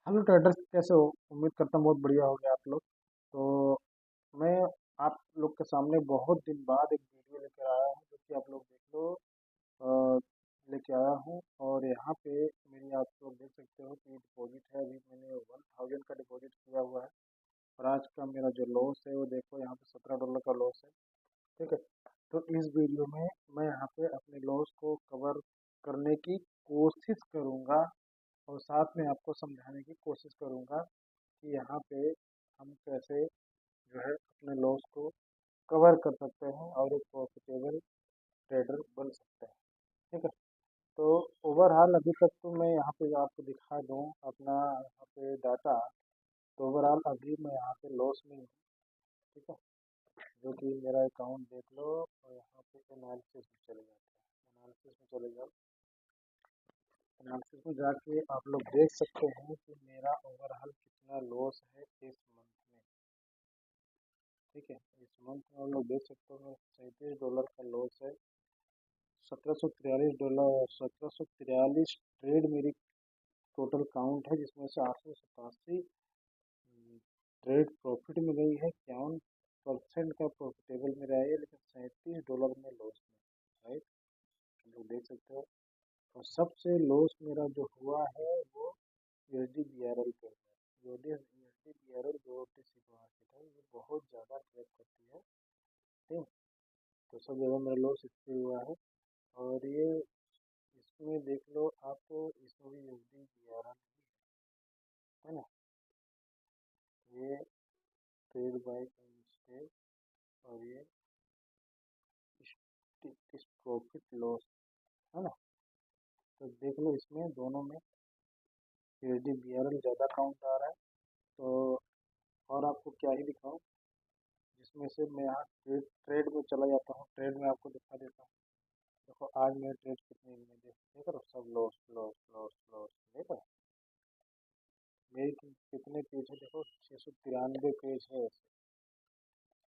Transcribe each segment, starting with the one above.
Hello traders, कैसे हो? उम्मीद करता हूँ बहुत बढ़िया हो गया आप लोग। तो मैं आप लोग के सामने बहुत दिन बाद एक वीडियो लेकर आया हूँ, जो कि आप लोग देख लो। अ, लेके आया हूँ और यहाँ पे मेरी आप लोग देख सकते हो कि डिपॉजिट है। अभी मैंने 1000 का डिपॉजिट किया हुआ है और आज का मेरा जो लॉस है वो देखो, यहाँ पे $17 का लॉस है। ठीक है। तो इस वीडियो में मैं यहाँ पे अपने लॉस को कवर करने की कोशिश करूँगा और साथ में आपको समझाने की कोशिश करूँगा कि यहाँ पे हम कैसे जो है अपने लॉस को कवर कर सकते हैं और एक प्रॉफिटेबल ट्रेडर बन सकते हैं। ठीक है। तो ओवरऑल अभी तक तो मैं यहाँ पे आपको दिखा दूँ अपना यहाँ पे डाटा। तो ओवरऑल अभी मैं यहाँ पे लॉस में हूँ। ठीक है। जो कि मेरा अकाउंट देख लो और यहाँ पे एनालिसिस में चले जाते हैं। एनालिसिस में चले जाओ। एनालिसिस में जाके आप लोग देख सकते हैं कि मेरा ओवरऑल कितना लॉस है इस मंथ में। ठीक है। इस मंथ में आप लोग देख सकते हो $37 का लॉस है। $1743, 1743 ट्रेड मेरी टोटल काउंट है, जिसमें से 887 ट्रेड प्रॉफिट में गई है। 51% का प्रॉफिटेबल में रहा है, लेकिन $37 में लॉस में। राइट। आप लोग देख सकते हो। और सबसे लॉस मेरा जो हुआ है वो यूएसडी बीआरएल पे हुआ है। यूएसडी बीआरएल जो ओटीसी मार्केट है, ये बहुत ज़्यादा ट्रेड करती है। ठीक। तो सब जगह मेरा लॉस इस पे हुआ है। और ये इसमें देख लो आप, तो इसमें भी यूएसडी बीआरएल है ना। ये ट्रेड बाय मिस्टेक और ये इस प्रॉफिट लॉस है ना। तो देख लो इसमें दोनों में यूएसडी बीआरएल ज़्यादा काउंट आ रहा है। तो और आपको क्या ही दिखाऊं, जिसमें से मैं यहाँ ट्रेड ट्रेड में चला जाता हूँ। ट्रेड में आपको दिखा देता हूँ। देखो आज मेरे ट्रेड कितने में देख रहे हो, सब लॉस लॉस लॉस लॉस। देख रहे हो मेरी कितने पेज है, देखो 693 पेज है।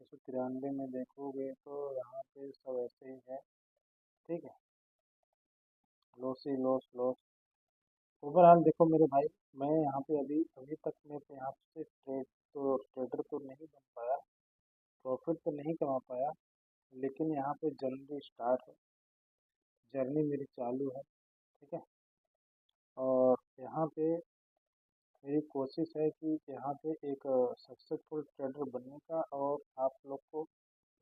693 में देखोगे तो यहाँ पे सब ऐसे ही है। ठीक है। लॉस ही लॉस लॉस। ओवरऑल देखो मेरे भाई, मैं यहाँ पे अभी अभी तक मैं तो यहाँ से ट्रेडर तो नहीं बन पाया, प्रॉफिट तो नहीं कमा पाया, लेकिन यहाँ पे जर्नी स्टार्ट है। जर्नी मेरी चालू है। ठीक है। और यहाँ पे मेरी कोशिश है कि यहाँ पे एक सक्सेसफुल ट्रेडर बनने का, और आप लोग को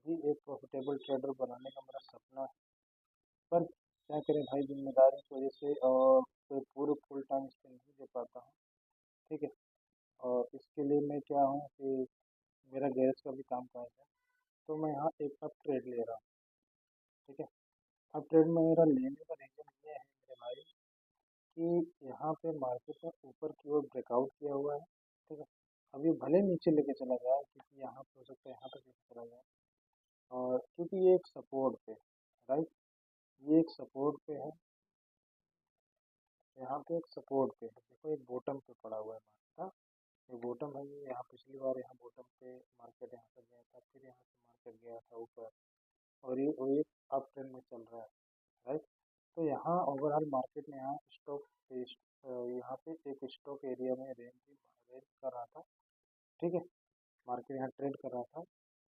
भी एक प्रॉफिटेबल ट्रेडर बनाने का मेरा सपना है। पर क्या करें भाई, जिम्मेदारी की वजह से और कोई पूरे फुल टाइम इस पर नहीं दे पाता हूँ। ठीक है। और इसके लिए मैं क्या हूँ कि मेरा गैरेज का भी काम काज है। तो मैं यहाँ एक अब ट्रेड ले रहा हूँ। ठीक है। अब ट्रेड में मेरा लेने का रीज़न ये है मेरे भाई, कि यहाँ पे मार्केट में ऊपर की ओर ब्रेकआउट किया हुआ है। ठीक है। अभी भले नीचे लेके चला जाए, क्योंकि यहाँ पे हो सकता है यहाँ तक लेके चला जाए, और क्योंकि ये एक सपोर्ट पे है। राइट। ये एक सपोर्ट पे है। यहाँ पे एक सपोर्ट पे है। देखो एक बॉटम पे पड़ा हुआ है मार्केट। ये बॉटम है। ये यहाँ पिछली बार यहाँ बॉटम पे मार्केट यहाँ से गया था, फिर यहाँ से मार्केट गया था ऊपर, और ये वो एक अप ट्रेंड में चल रहा है। राइट। तो यहाँ ओवरऑल मार्केट में यहाँ यहाँ पे एक स्टॉक एरिया में रेंज कर रहा था। ठीक है। मार्केट यहाँ ट्रेड कर रहा था,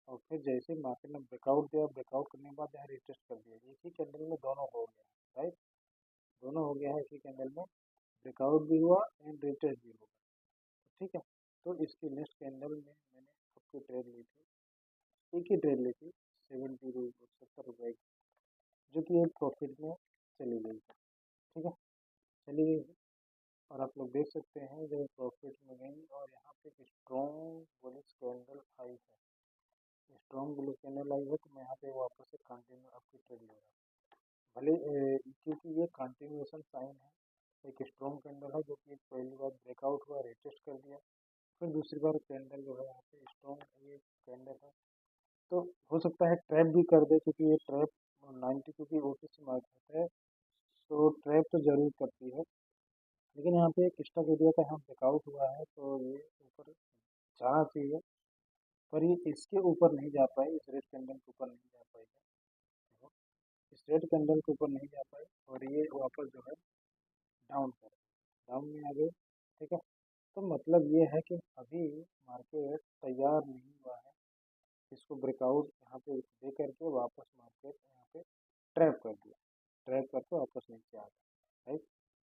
और फिर जैसे मार्केट ने ब्रेकआउट दिया, ब्रेकआउट करने के बाद यहाँ रिटेस्ट कर दिया। एक ही कैंडल में दोनों हो गया है। राइट। दोनों हो गया है, एक ही कैंडल में ब्रेकआउट भी हुआ एंड रिटेस्ट भी हुआ। ठीक है। तो इसकी नेक्स्ट कैंडल में मैंने आपकी ट्रेड ली थी, एक ही ट्रेड ली थी, 70 रुपये की, जो कि एक प्रॉफिट में चली गई थी। ठीक है। चली गई थी। और आप लोग देख सकते हैं जब प्रॉफिट में गई, और यहाँ पे एक स्ट्रॉन्ग बुलिश कैंडल आई है। स्ट्रॉन्ग बुलिश कैंडल आई है, तो मैं यहाँ पे वापस से कंटिन्यू आपकी ट्रेड ले रहा हूँ। भले क्योंकि ये कंटिन्यूएशन साइन है। एक स्ट्रॉन्ग कैंडल है, जो कि पहली बार ब्रेकआउट हुआ, रिटेस्ट कर दिया, फिर दूसरी बार कैंडल जो है यहाँ पे स्ट्रॉन्ग ये कैंडल है। तो हो सकता है ट्रैप भी कर दे, क्योंकि ये ट्रैप 90, क्योंकि ओटीसी मार्केट है, तो ट्रैप तो जरूर करती है। लेकिन यहाँ पे एक स्टॉक एरिया का यहाँ ब्रेकआउट हुआ है, तो ये ऊपर जाना चाहिए, पर ये इसके ऊपर नहीं जा पाई, इस रेड कैंडल के ऊपर नहीं जा पाई है। देखो, इस रेड कैंडल के ऊपर नहीं जा पाई, और ये वापस जो है डाउन कर डाउन में आ गए। ठीक है। तो मतलब ये है कि अभी मार्केट तैयार नहीं हुआ है, इसको ब्रेकआउट यहाँ पे दे करके वापस मार्केट यहाँ पे ट्रैप कर दिया, ट्रैप करके वापस नीचे आ गया, राइट।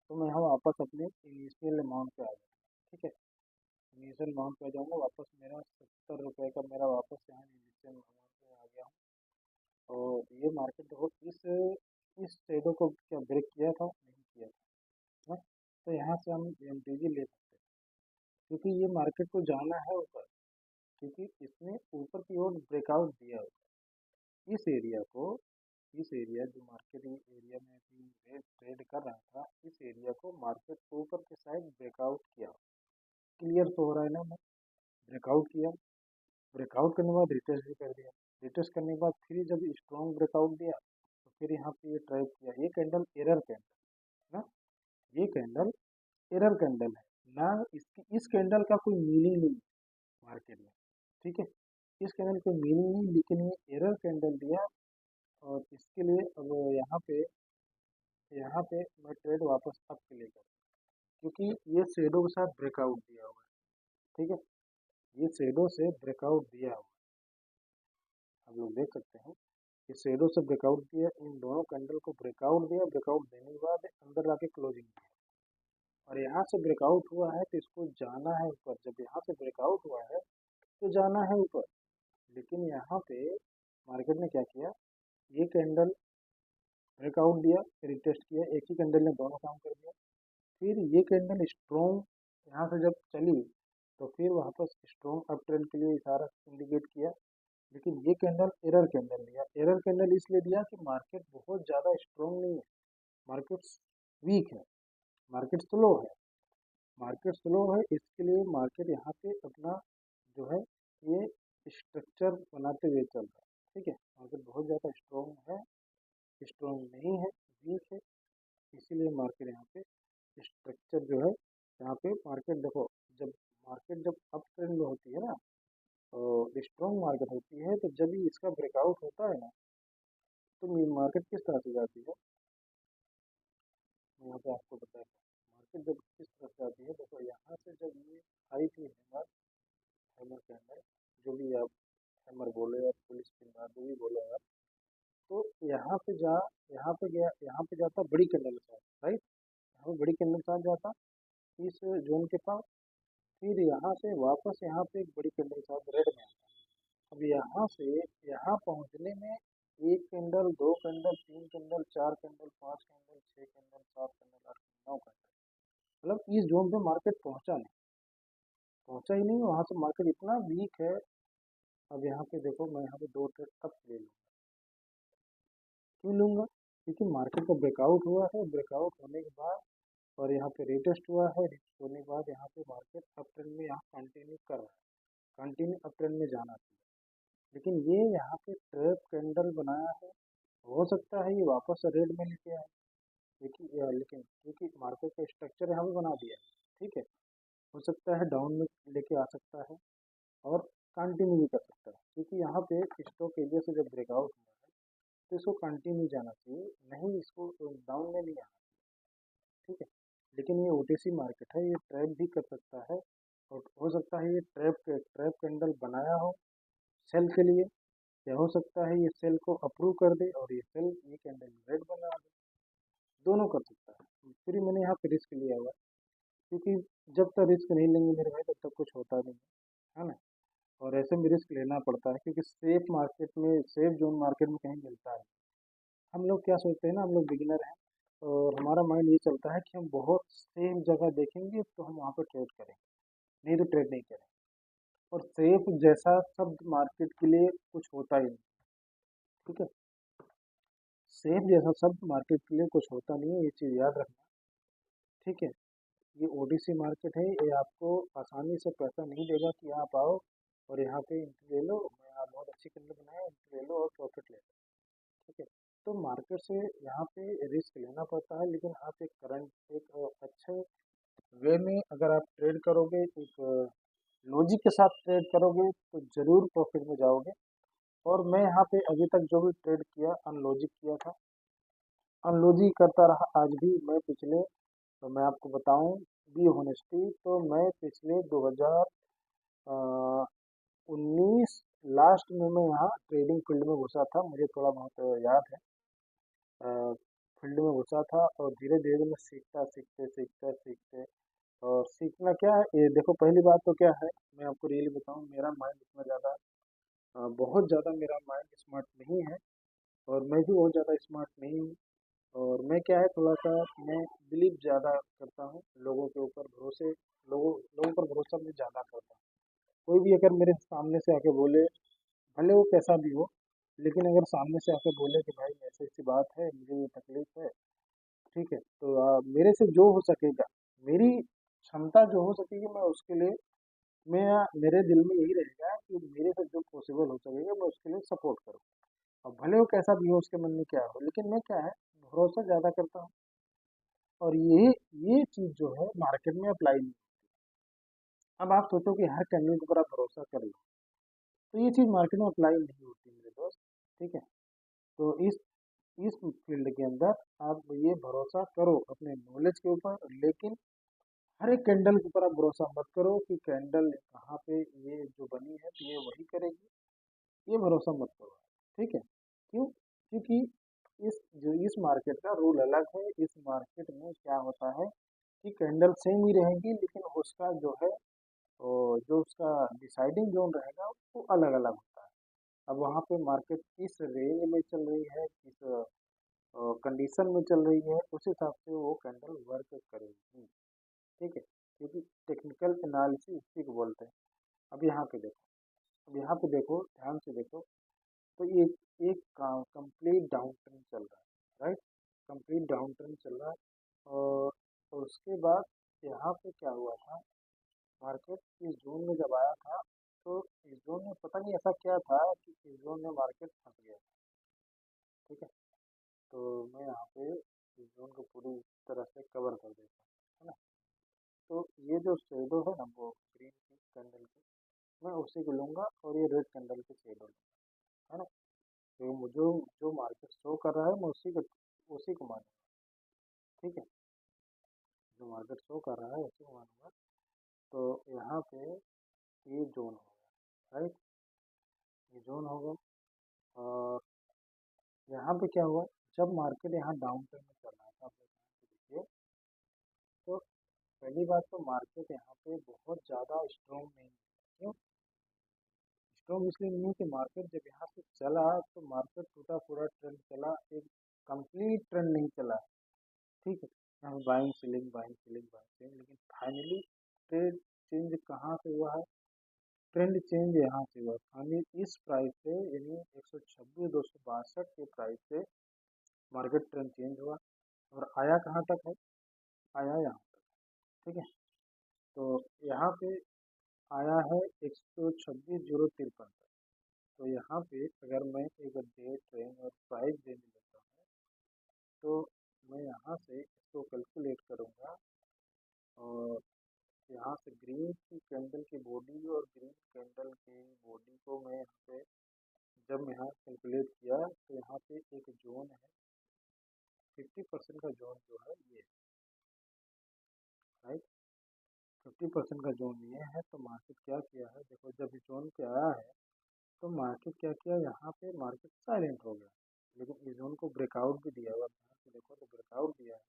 तो मैं यहाँ वापस अपने इनिशियल अमाउंट पे आ जाऊँगा, ठीक है। इनिशियल अमाउंट पे आ जाऊँगा वापस, मेरा 70 रुपये का मेरा वापस यहाँ इनिशियल अमाउंट पे आ गया हूँ। और ये मार्केट देखो इस शेडो को क्या ब्रेक किया था, नहीं किया था, है। तो यहाँ से हम एमटीजी ले सकते हैं, क्योंकि ये मार्केट को जाना है ऊपर, क्योंकि इसने ऊपर की ओर ब्रेकआउट दिया होगा। इस एरिया को, इस एरिया जो मार्केट एरिया में अभी ट्रेड कर रहा था, इस एरिया को मार्केट ऊपर के साइड ब्रेकआउट किया। क्लियर तो हो रहा है ना। मैं ब्रेकआउट किया, ब्रेकआउट करने के बाद रिटेस्ट भी कर दिया, रिटेस्ट करने के बाद फिर जब स्ट्रॉन्ग ब्रेकआउट दिया तो फिर यहाँ पे ये ट्रैप किया। ये कैंडल एरर कैंडल ना, ये कैंडल एरर कैंडल है ना, इसकी इस कैंडल का कोई मीनिंग नहीं है मार्केट में, ठीक है। इस कैंडल कोई मीनिंग नहीं, लेकिन ये एरर कैंडल दिया। और इसके लिए अब यहाँ पे मैं ट्रेड वापस अप के लेकर, क्योंकि ये शेडो के साथ ब्रेकआउट दिया हुआ है, ठीक है। ये शेडो से ब्रेकआउट दिया हुआ है, आप लोग देख सकते हैं कि शेडो से ब्रेकआउट दिया, इन दोनों कैंडल को ब्रेकआउट दिया, ब्रेकआउट देने के बाद अंदर आके क्लोजिंग दिया। और यहाँ से ब्रेकआउट हुआ है तो इसको जाना है ऊपर, जब यहाँ से ब्रेकआउट हुआ है तो जाना है ऊपर। लेकिन यहाँ पे मार्केट ने क्या किया, ये कैंडल ब्रेकआउट दिया, रिटेस्ट किया, एक ही कैंडल ने दोनों काम कर दिया। फिर ये कैंडल स्ट्रॉन्ग यहाँ से जब चली तो फिर वापस स्ट्रॉन्ग अप ट्रेंड के लिए इशारा इंडिकेट किया। लेकिन ये कैंडल एरर कैंडल दिया, एरर कैंडल इसलिए दिया कि मार्केट बहुत ज़्यादा स्ट्रॉन्ग नहीं है, मार्केट वीक है, मार्केट स्लो है, मार्केट स्लो है। इसके लिए मार्केट यहाँ पे अपना जो है ये स्ट्रक्चर बनाते हुए चल रहा है, ठीक है। मार्केट बहुत ज़्यादा स्ट्रॉन्ग है, स्ट्रॉन्ग नहीं है, वीक है। इसीलिए मार्केट यहाँ पे स्ट्रक्चर जो है, यहाँ पे मार्केट देखो, जब मार्केट जब अप ट्रेंड में होती है ना, तो स्ट्रॉन्ग मार्केट होती है, तो जब ही इसका ब्रेकआउट होता है ना, तो ये मार्केट किस तरह से जाती है, मैं यहाँ पे आपको बताता हूँ। मार्केट जब किस तरह से जाती है, देखो यहाँ से जब ये आई थी हैमर, हैमर के अंदर, जो भी आप हैमर बोले या पुलिस पिंगा जो भी बोले आप, तो यहाँ पे जा, यहाँ पे गया, यहाँ पे जाता बड़ी कैंडल के साथ, राइट। यहाँ पे बड़ी कैंडल के साथ जाता इस जोन के पास, फिर यहाँ से वापस यहाँ पे एक बड़ी कैंडल के साथ रेड में आता। अब यहाँ से यहाँ पहुँचने में एक कैंडल, दो कैंडल, तीन कैंडल, चार कैंडल, पाँच कैंडल, छः कैंडल, सात कैंडल, आठ कैंडल, नौ कैंडल, मतलब इस जोन पे मार्केट पहुँचा नहीं, पहुँचा ही नहीं, वहाँ से मार्केट इतना वीक है। अब यहाँ पे देखो, मैं यहाँ पे दो ट्रेड अब ले लूँगा, क्यों लूँगा, क्योंकि मार्केट का ब्रेकआउट हुआ है, ब्रेकआउट होने के बाद और यहाँ पे रिटेस्ट हुआ है, रिटेस्ट होने के बाद यहाँ पे मार्केट अप ट्रेंड में यहाँ कंटिन्यू कर रहा है, कंटिन्यू अप ट्रेंड में जाना चाहिए। लेकिन ये यहाँ पे ट्रैप कैंडल बनाया है, हो सकता है ये वापस रेड में लेके आए, लेकिन क्योंकि मार्केट का स्ट्रक्चर यहाँ पे बना दिया है, ठीक है। हो सकता है डाउन में लेके आ सकता है और कंटिन्यू भी कर सकता है, क्योंकि यहाँ पे स्टॉक एरिया से जब ब्रेकआउट हुआ है तो इसको कंटिन्यू जाना चाहिए, नहीं इसको डाउन में नहीं आना, ठीक है। लेकिन ये ओटीसी मार्केट है, ये ट्रैप भी कर सकता है, और हो सकता है ये ट्रैप कैंडल बनाया हो सेल के लिए, या हो सकता है ये सेल को अप्रूव कर दे और ये सेल ये कैंडल रेड बना दे, दोनों कर सकता है। फिर मैंने यहाँ पे रिस्क लिया हुआ है, क्योंकि जब तक रिस्क नहीं लेंगे मेरे भाई तब तक कुछ होता नहीं है ना। और ऐसे में रिस्क लेना पड़ता है, क्योंकि सेफ मार्केट में, सेफ जोन मार्केट में कहीं मिलता है। हम लोग क्या सोचते हैं ना, हम लोग बिगिनर हैं और हमारा माइंड ये चलता है कि हम बहुत सेफ जगह देखेंगे तो हम वहाँ पर ट्रेड करेंगे, नहीं तो ट्रेड नहीं करेंगे। और सेफ जैसा शब्द मार्केट के लिए कुछ होता ही नहीं, ठीक है। सेफ जैसा शब्द मार्केट के लिए कुछ होता नहीं है, ये चीज़ याद रखना, ठीक है। ये ओडीसी मार्केट है, ये आपको आसानी से पैसा नहीं देगा कि आप आओ और यहाँ पे एंट्री ले लो, मैं आप बहुत अच्छी कंपनी बनाया, एंट्री ले लो और प्रॉफिट ले लो, ठीक है। तो मार्केट से यहाँ पे रिस्क लेना पड़ता है, लेकिन आप एक करंट एक अच्छे वे में अगर आप ट्रेड करोगे, एक लॉजिक के साथ ट्रेड करोगे तो ज़रूर प्रॉफिट में जाओगे। और मैं यहाँ पे अभी तक जो भी ट्रेड किया अनलॉजिक किया था, अनलॉजिक करता रहा आज भी मैं पिछले, तो मैं आपको बताऊं, बी होनेस्टी, तो मैं पिछले 2019 लास्ट में मैं यहाँ ट्रेडिंग फील्ड में घुसा था, मुझे थोड़ा बहुत याद है। फील्ड में घुसा था और धीरे धीरे मैं सीखता सीखते सीखते सीखते, और सीखना क्या है ये देखो, पहली बात तो क्या है, मैं आपको रियली बताऊँ, मेरा माइंड इतना ज़्यादा बहुत ज़्यादा मेरा माइंड स्मार्ट नहीं है, और मैं भी बहुत ज़्यादा स्मार्ट नहीं हूँ। और मैं क्या है, थोड़ा सा मैं बिलीव ज़्यादा करता हूँ लोगों के ऊपर, भरोसे लोगों लोगों पर भरोसा मैं ज़्यादा करता हूँ। कोई भी अगर मेरे सामने से आके बोले, भले वो कैसा भी हो, लेकिन अगर सामने से आके बोले कि भाई ऐसी ऐसी बात है, मुझे ये तकलीफ है, ठीक है, तो मेरे से जो हो सकेगा, मेरी क्षमता जो हो सकेगी, मैं उसके लिए, मैं मेरे दिल में यही रहेगा कि मेरे से जो पॉसिबल हो सकेगा मैं उसके लिए सपोर्ट करूँ। अब भले वो कैसा भी हो, उसके मन में क्या हो, लेकिन मैं क्या है, भरोसा ज़्यादा करता हूँ। और ये चीज़ जो है मार्केट में अप्लाई नहीं। अब आप सोचो कि हर कैंडल के ऊपर आप भरोसा कर लो, तो ये चीज़ मार्केट में अप्लाई नहीं होती मेरे दोस्त। ठीक है, तो इस फील्ड के अंदर आप ये भरोसा करो अपने नॉलेज के ऊपर, लेकिन हर एक कैंडल के ऊपर आप भरोसा मत करो कि कैंडल कहाँ पे ये जो बनी है तो ये वही करेगी, ये भरोसा मत करो। ठीक है, क्यों? क्योंकि इस मार्केट का रूल अलग है। इस मार्केट में क्या होता है कि कैंडल सेम ही रहेगी, लेकिन उसका जो है, जो उसका डिसाइडिंग जोन रहेगा वो अलग अलग होता है। अब वहाँ पे मार्केट किस रेंज में चल रही है, किस कंडीशन में चल रही है, उस हिसाब से वो कैंडल वर्क करेगी। ठीक है, क्योंकि टेक्निकल एनालिसिस इसी को बोलते हैं। अब यहाँ पे देखो, अब यहाँ पे देखो, ध्यान से देखो, तो ये एक कंप्लीट डाउन ट्रेंड चल रहा है, राइट? कंप्लीट डाउन ट्रेंड चल रहा है। और उसके बाद यहाँ पे क्या हुआ था, मार्केट इस जोन में जब आया था, तो इस जोन में पता नहीं ऐसा क्या था कि इस जोन में मार्केट फंस गया। ठीक है, तो मैं यहाँ पे इस जोन को पूरी तरह से कवर कर देता हूँ, है ना? तो ये जो शेडो है ना, वो ग्रीन की कैंडल की, मैं उसी को लूँगा, और ये रेड कैंडल की शेडो लूँगा, है ना? तो मुझे जो मार्केट शो कर रहा है मैं उसी को मानूंगा। ठीक है, जो मार्केट शो कर रहा है उसी को मानूंगा। तो यहाँ पे ये जोन होगा, राइट? ये जोन होगा। और यहाँ पे क्या हुआ, जब मार्केट यहाँ डाउन ट्रेंड में चल रहा था, आप लोग ध्यान से देखिए, तो पहली बात तो मार्केट यहाँ पे बहुत ज़्यादा स्ट्रॉन्ग नहीं है। क्यों स्ट्रॉन्ग? इसलिए नहीं है कि मार्केट जब यहाँ से चला तो मार्केट टूटा फूटा ट्रेंड चला, एक कंप्लीट ट्रेंड नहीं चला। ठीक है, यहाँ बाइंग सेलिंग बाइंग सेलिंग, लेकिन फाइनली ट्रेंड चेंज कहाँ से हुआ है? ट्रेंड चेंज यहाँ से हुआ फाइनली इस प्राइस से, यानी 126 262 के प्राइस से मार्केट ट्रेंड चेंज हुआ, और आया कहाँ तक है? आया यहाँ तक। ठीक है, तो यहाँ पे आया है 126 053 तक। तो यहाँ पे अगर मैं एक डे ट्रेंड और प्राइस देने लेता हूँ, तो मैं यहाँ से इसको कैलकुलेट करूँगा, और यहाँ से ग्रीन की कैंडल की बॉडी और ग्रीन कैंडल की बॉडी को मैं यहाँ पे, जब मैं यहाँ कैलकुलेट किया, तो यहाँ पे एक जोन है, 50% का जोन जो है ये, राइट? 50% का जोन ये है। तो मार्केट क्या किया है, देखो, जब इस जोन पे आया है तो मार्केट क्या किया, यहाँ पे मार्केट साइलेंट हो गया, लेकिन इस जोन को ब्रेकआउट भी दिया हुआ, ध्यान से देखो तो ब्रेकआउट दिया है।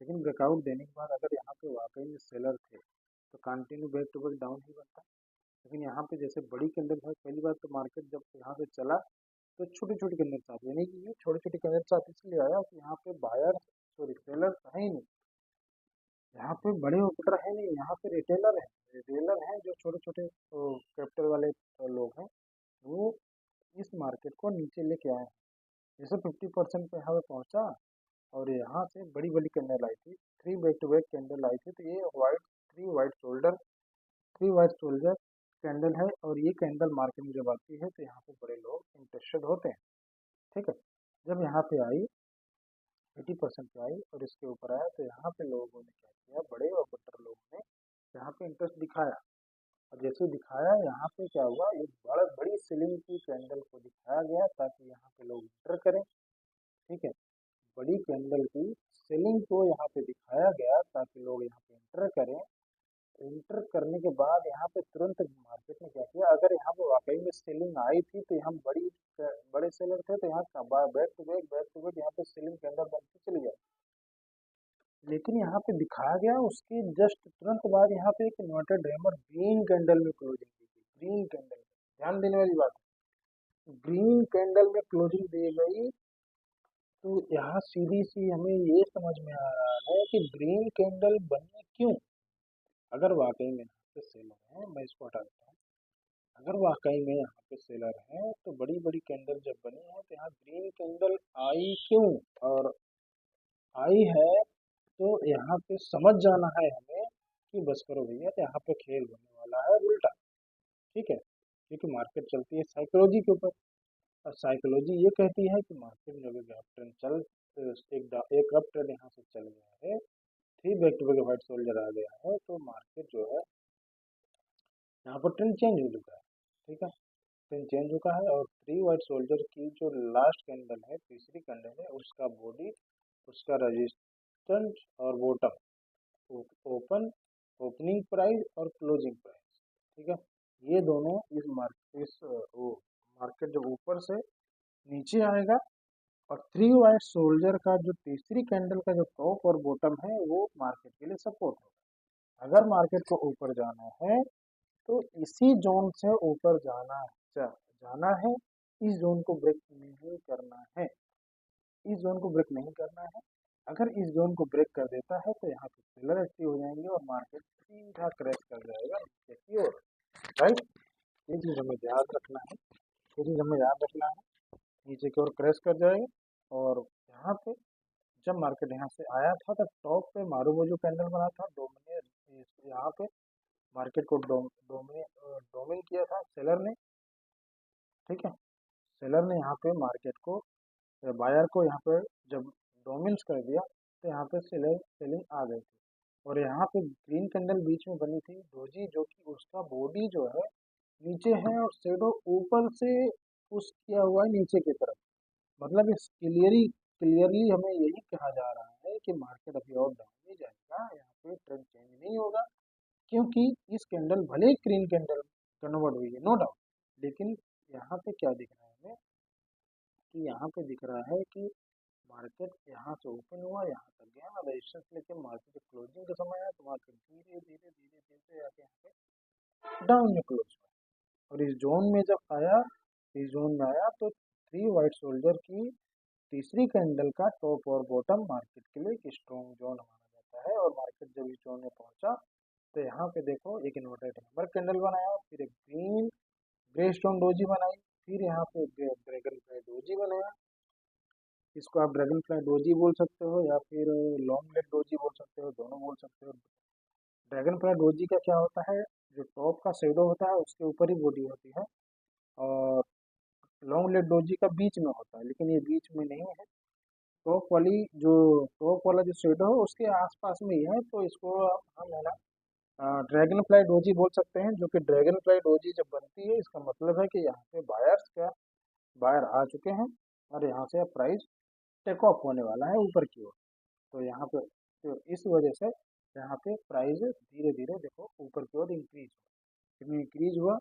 लेकिन ब्रेकआउट देने के बाद अगर यहाँ पे वाकई में सेलर थे, तो continue back to back down ही बनता। लेकिन यहाँ पे जैसे बड़ी कैंडल है, पहली बात तो मार्केट जब यहाँ से चला तो छोटी छोटी कैंडल्स आती है, यानी कि ये छोटी छोटी कैंडल्स आती इसलिए आया कि यहाँ पे बायर, सॉरी, सेलर है ही नहीं, यहाँ पे बड़े ऑर्डर है नहीं, यहाँ पे रिटेलर है। रिटेलर हैं जो छोटे छोटे कैपिटल वाले लोग हैं, वो इस मार्केट को नीचे लेके आए हैं। जैसे 50% पे हमें पहुंचा, और यहाँ से बड़ी बड़ी कैंडल आई थी, three back to back candle आई थी, तो ये थ्री वाइट शोल्डर कैंडल है, और ये कैंडल मार्केट में जब आती है तो यहाँ पे बड़े लोग इंटरेस्टेड होते हैं। ठीक है, जब यहाँ पे आई 80% पे आई और इसके ऊपर आया, तो यहाँ पे लोगों ने क्या किया, बड़े और बटर लोगों ने यहाँ पे इंटरेस्ट दिखाया। और जैसे दिखाया, यहाँ पे क्या हुआ, एक बड़ी सेलिंग की कैंडल को दिखाया गया ताकि यहाँ पे लोग इंटर करें। ठीक है, बड़ी कैंडल की सेलिंग को यहाँ पे दिखाया गया ताकि लोग यहाँ पे इंटर करें। इंटर करने के बाद यहाँ पे तुरंत मार्केट ने क्या किया, अगर यहाँ पे वाकई में सेलिंग आई थी तो यहाँ बड़े सेलर थे तो यहाँ बैक टू बैक यहाँ पे सेलिंग कैंडल बनती चली जाए। लेकिन यहाँ पे दिखाया गया उसके जस्ट तुरंत बाद यहाँ पे एक इन्वर्टेड हैमर ग्रीन कैंडल में क्लोजिंग दी गई। ग्रीन कैंडल में ध्यान देने वाली बात है, ग्रीन कैंडल में क्लोजिंग दी गई। तो यहाँ सीधी सी हमें ये समझ में आ रहा है कि ग्रीन कैंडल बनी क्यों। अगर वाकई में यहाँ पे सेलर है, मैं इसको हटा देता हूँ, अगर वाकई में यहाँ पे सेलर है तो बड़ी बड़ी कैंडल जब बनी है तो यहाँ ग्रीन कैंडल आई क्यों, और आई है तो यहाँ पे समझ जाना है हमें कि बस करो भैया, यहाँ पे खेल होने वाला है उल्टा। ठीक है, क्योंकि मार्केट चलती है साइकोलॉजी के ऊपर, और साइकोलॉजी ये कहती है कि मार्केट में अगर अप ट्रेंड एक अप ट्रेंड यहाँ से चल गया है, three back to back white soldier आ गया है, तो मार्केट जो है यहाँ पर ट्रेंड चेंज हो चुका है। ठीक है, ट्रेंड चेंज हो चुका है, और थ्री व्हाइट सोल्जर की जो लास्ट कैंडल है, तीसरी कैंडल है, उसका बॉडी, उसका रेजिस्टेंस और बॉटम, ओपन ओपनिंग प्राइस और क्लोजिंग प्राइस। ठीक है, ये दोनों मार्केट जब ऊपर से नीचे आएगा, और थ्री वाइट सोल्जर का जो तीसरी कैंडल का जो टॉप और बॉटम है वो मार्केट के लिए सपोर्ट होगा। अगर मार्केट को ऊपर जाना है तो इसी जोन से ऊपर जाना है, इस जोन को ब्रेक नहीं करना है, इस जोन को ब्रेक नहीं करना है। अगर इस जोन को ब्रेक कर देता है तो यहाँ पे सेलर एक्टिव हो जाएंगे और मार्केट सीधा क्रैश कर जाएगा नीचे की ओर। राइट, ये चीज हमें याद रखना है, ये चीज हमें याद रखना है, नीचे की ओर क्रैश कर जाएगा। और यहाँ पे जब मार्केट यहाँ से आया था तो टॉप पे मारूबोजू कैंडल बना था, डोमिनेट, यहाँ पे मार्केट को डोमिन किया था सेलर ने। ठीक है, सेलर ने यहाँ पे मार्केट को, बायर को यहाँ पे जब डोमिनेट कर दिया तो यहाँ पे सेलिंग आ गई थी। और यहाँ पे ग्रीन कैंडल बीच में बनी थी डोजी, जो कि उसका बॉडी जो है नीचे है और शेडो ऊपर से पुश किया हुआ है नीचे की तरफ। मतलब इस क्लियरली हमें यही कहा जा रहा है कि मार्केट अभी और डाउन नहीं जाएगा, यहाँ पे ट्रेंड चेंज नहीं होगा, क्योंकि इस कैंडल भले ही ग्रीन कैंडल कन्वर्ट हुई है नो डाउट, लेकिन यहाँ पे क्या दिख रहा है हमें, कि यहाँ पे दिख रहा है कि मार्केट यहाँ से ओपन हुआ, यहाँ तक गया रजिस्टेंस लेके, मार्केट क्लोजिंग का समय आया तो मार्केट धीरे धीरे धीरे धीरे आके यहाँ पे डाउन में क्लोज हुआ। और इस जोन में जब आया, इस जोन में आया तो थ्री वाइट सोल्जर की तीसरी कैंडल का टॉप और बॉटम मार्केट के लिए एक स्ट्रॉन्ग जोन माना जाता है। और मार्केट जब इस जोन में पहुंचा तो यहाँ पे देखो एक इन्वर्टेड हैमर कैंडल बनाया, फिर एक ग्रे स्टोन डोजी बनाई, फिर यहाँ पे ड्रैगन फ्लाई डोजी बनाया। इसको आप ड्रैगन फ्लाई डोजी बोल सकते हो या फिर लॉन्ग लेग डोजी बोल सकते हो, दोनों बोल सकते हो। ड्रैगन फ्लाई डोजी का क्या होता है, जो टॉप का शेडो होता है उसके ऊपर ही बॉडी होती है, और लॉन्ग लेग डोजी का बीच में होता है, लेकिन ये बीच में नहीं है। टॉप वाली जो टॉप वाला जो शेडो है उसके आसपास में ही है, तो इसको हम है ना ड्रैगन फ्लाई डोजी बोल सकते हैं। जो कि ड्रैगन फ्लाई डोजी जब बनती है इसका मतलब है कि यहाँ पे बायर आ चुके हैं और यहाँ से प्राइस टेक ऑफ होने वाला है ऊपर की ओर। तो यहाँ पे तो इस वजह से यहाँ पे प्राइस धीरे धीरे देखो ऊपर की ओर इंक्रीज हुआ।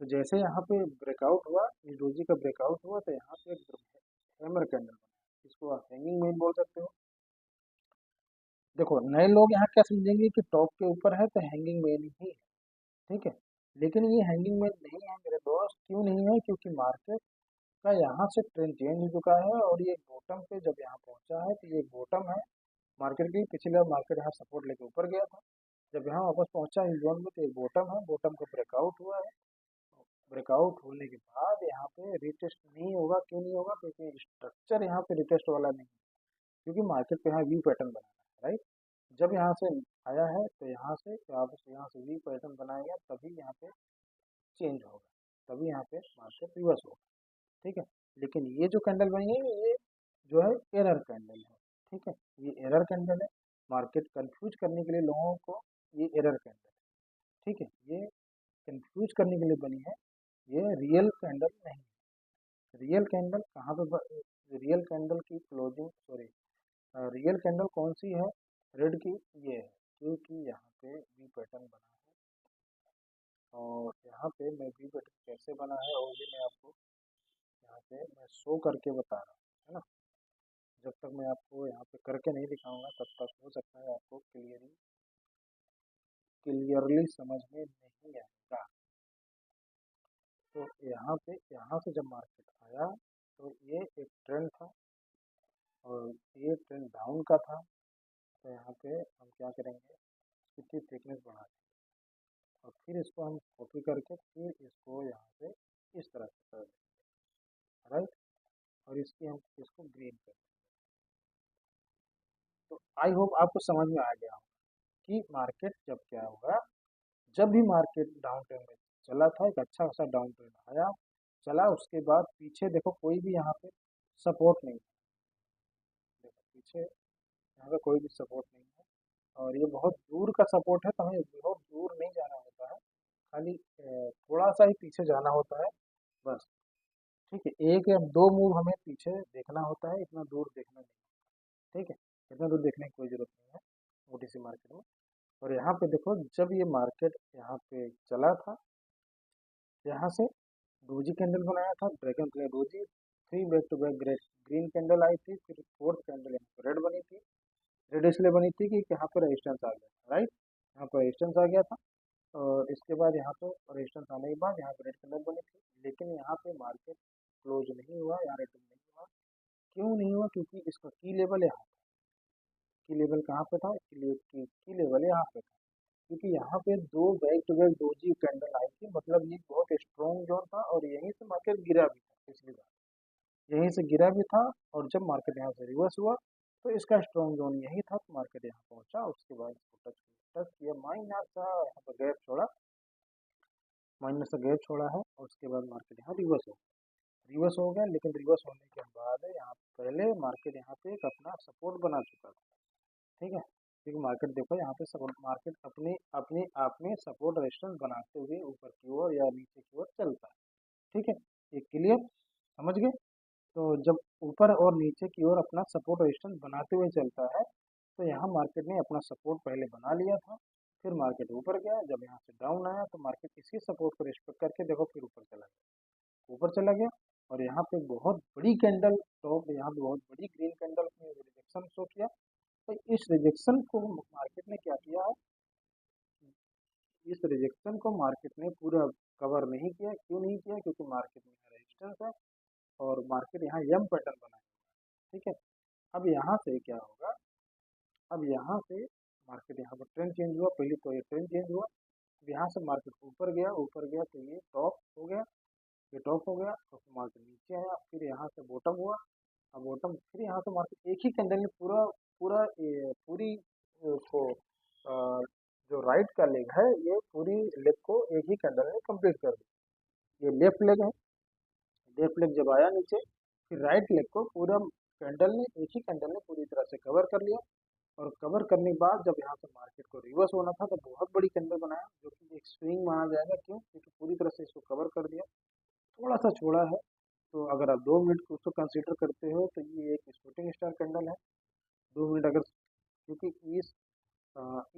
तो जैसे यहाँ पे ब्रेकआउट हुआ, इस डोजी का ब्रेकआउट हुआ, तो यहाँ पे एक हैमर कैंडल बना, इसको आप हैंगिंग मैन बोल सकते हो। देखो नए लोग यहाँ क्या समझेंगे कि टॉप के ऊपर है तो हैंगिंग मैन ही है। ठीक है, लेकिन ये हैंगिंग मैन नहीं है मेरे दोस्त। क्यों नहीं है, क्योंकि मार्केट का यहाँ से ट्रेंड चेंज हो चुका है और ये बॉटम पे जब यहाँ पहुंचा है तो ये बॉटम है मार्केट की। पिछले बार मार्केट यहाँ सपोर्ट लेके ऊपर गया था, जब यहाँ वापस पहुंचा इस जोन में तो एक बॉटम है, बॉटम का ब्रेकआउट हुआ है। ब्रेकआउट होने के बाद यहाँ पे रिटेस्ट नहीं होगा। क्यों नहीं होगा, क्योंकि स्ट्रक्चर यहाँ पे रिटेस्ट वाला नहीं है, क्योंकि मार्केट पे यहाँ वी पैटर्न बनाना है। राइट, जब यहाँ से आया है तो यहाँ से वी पैटर्न बनाएगा, तभी यहाँ पे चेंज होगा, तभी यहाँ पे मार्केट रिवर्स होगा। ठीक है, लेकिन ये जो कैंडल बनी है ये जो है एरर कैंडल है। ठीक है, ये एरर कैंडल है, मार्केट कंफ्यूज करने के लिए लोगों को ये एरर कैंडल है। ठीक है, ये कंफ्यूज करने के लिए बनी है, ये रियल कैंडल नहीं है। रियल कैंडल कहाँ पे रियल कैंडल की क्लोजिंग, सॉरी, रियल कैंडल कौन सी है रेड की, ये है, क्योंकि यहाँ पे वी पैटर्न बना है। और यहाँ पे मैं वी पैटर्न कैसे बना है वो भी मैं आपको यहाँ पे मैं शो करके बता रहा हूँ, है ना। जब तक मैं आपको यहाँ पे करके नहीं दिखाऊंगा तब तक हो सकता है आपको क्लियरली समझ में नहीं आएगा। तो यहाँ पे यहाँ से जब मार्केट आया तो ये एक ट्रेंड था और ये ट्रेंड डाउन का था। तो यहाँ पे हम क्या करेंगे, इसकी थिकनेस बढ़ा देंगे और फिर इसको हम कॉपी करके फिर इसको यहाँ पे इस तरह से कर देंगे, राइट। और इसकी हम इसको ग्रीन कर देंगे। तो आई होप आपको समझ में आ गया होगा कि मार्केट जब क्या होगा, जब भी मार्केट डाउन ट्रेंड में चला था, एक अच्छा खासा डाउन ट्रेंड आया, चला, उसके बाद पीछे देखो कोई भी यहाँ पे सपोर्ट नहीं है। देखो पीछे यहाँ पे कोई भी सपोर्ट नहीं है और ये बहुत दूर का सपोर्ट है, तो हमें बहुत दूर नहीं जाना होता है, खाली थोड़ा सा ही पीछे जाना होता है बस। ठीक है, एक या दो मूव हमें पीछे देखना होता है, इतना दूर देखना नहीं। ठीक है, इतना दूर देखने की कोई जरूरत नहीं है ओटीसी मार्केट में। और यहाँ पे देखो जब ये मार्केट यहाँ पे चला था, यहाँ से डोजी कैंडल बनाया था, dragonfly doji, three back to back great green candle आई थी, फिर फोर्थ कैंडल यहाँ पे रेड बनी थी। रेड इसलिए बनी थी कि यहाँ पे रेजिस्टेंस आ गया था, राइट, यहाँ पे रेजिस्टेंस आ गया था। और इसके बाद यहाँ पे रेजिस्टेंस आने के बाद यहाँ पे रेड कैंडल बनी थी, लेकिन यहाँ पे मार्केट क्लोज नहीं हुआ, यहाँ रिटर्न नहीं हुआ। क्यों नहीं हुआ, क्योंकि इसका की लेवल यहाँ, की लेवल कहाँ पे था, की लेवल यहाँ पे था। क्योंकि यहाँ पे दो back to back doji candle आई थी, मतलब ये बहुत स्ट्रॉन्ग जोन था और यहीं से मार्केट गिरा भी था पिछली बार, यहीं से गिरा भी था। और जब मार्केट यहाँ से रिवर्स हुआ तो इसका स्ट्रॉन्ग जोन यही था, तो मार्केट यहाँ पहुंचा, उसके बाद इसको टच किया माइनस था, यहाँ पर गैप छोड़ा, माइनस का गैप छोड़ा है और उसके बाद मार्केट यहाँ रिवर्स हो गया। लेकिन रिवर्स होने के बाद यहाँ पहले मार्केट यहाँ पे एक अपना सपोर्ट बना चुका था। ठीक है, क्योंकि मार्केट देखो यहाँ पे सपोर्ट, मार्केट अपने अपने आप में सपोर्ट रेजिस्टेंस बनाते हुए ऊपर की ओर या नीचे की ओर चलता है। ठीक है, ये क्लियर, समझ गए। तो जब ऊपर और नीचे की ओर अपना सपोर्ट रेजिस्टेंस बनाते हुए चलता है, तो यहाँ मार्केट ने अपना सपोर्ट पहले बना लिया था, फिर मार्केट ऊपर गया, जब यहाँ से डाउन आया तो मार्केट इसी सपोर्ट को रिस्पेक्ट करके देखो फिर ऊपर चला गया। और यहाँ पे बहुत बड़ी कैंडल टॉप, यहाँ पे बहुत बड़ी ग्रीन कैंडल में रिजेक्शन शो किया। तो इस रिजेक्शन को मार्केट ने क्या किया है, इस रिजेक्शन को मार्केट ने पूरा कवर नहीं किया। क्यों नहीं किया, क्योंकि मार्केट में रेजिस्टेंस है और मार्केट यहाँ यम पैटर्न बनाएगा। ठीक है, अब यहाँ से क्या होगा, अब यहाँ से मार्केट यहाँ पर ट्रेंड चेंज हुआ, पहले तो ये ट्रेंड चेंज हुआ, अब यहाँ से मार्केट ऊपर गया तो ये टॉप हो गया, ये टॉप हो गया तो फिर मार्केट नीचे आया, फिर यहाँ से बॉटम हुआ, अब बॉटम, फिर यहाँ से मार्केट एक ही कैंडल में पूरा पूरा पूरी को जो राइट का लेग है, ये पूरी लेग को एक ही कैंडल में कंप्लीट कर दी। ये लेफ्ट लेग है, लेफ्ट लेग जब आया नीचे, फिर राइट लेग को पूरा कैंडल ने, एक ही कैंडल ने पूरी तरह से कवर कर लिया। और कवर करने के बाद जब यहाँ से मार्केट को रिवर्स होना था तो बहुत बड़ी कैंडल बनाया, जो कि एक स्विंग माना जाएगा। क्यों, क्योंकि पूरी तरह से इसको कवर कर दिया, थोड़ा सा छोड़ा है। तो अगर आप 2 मिनट को उसको कंसीडर करते हो तो ये एक शूटिंग स्टार कैंडल है। 2 मिनट अगर, क्योंकि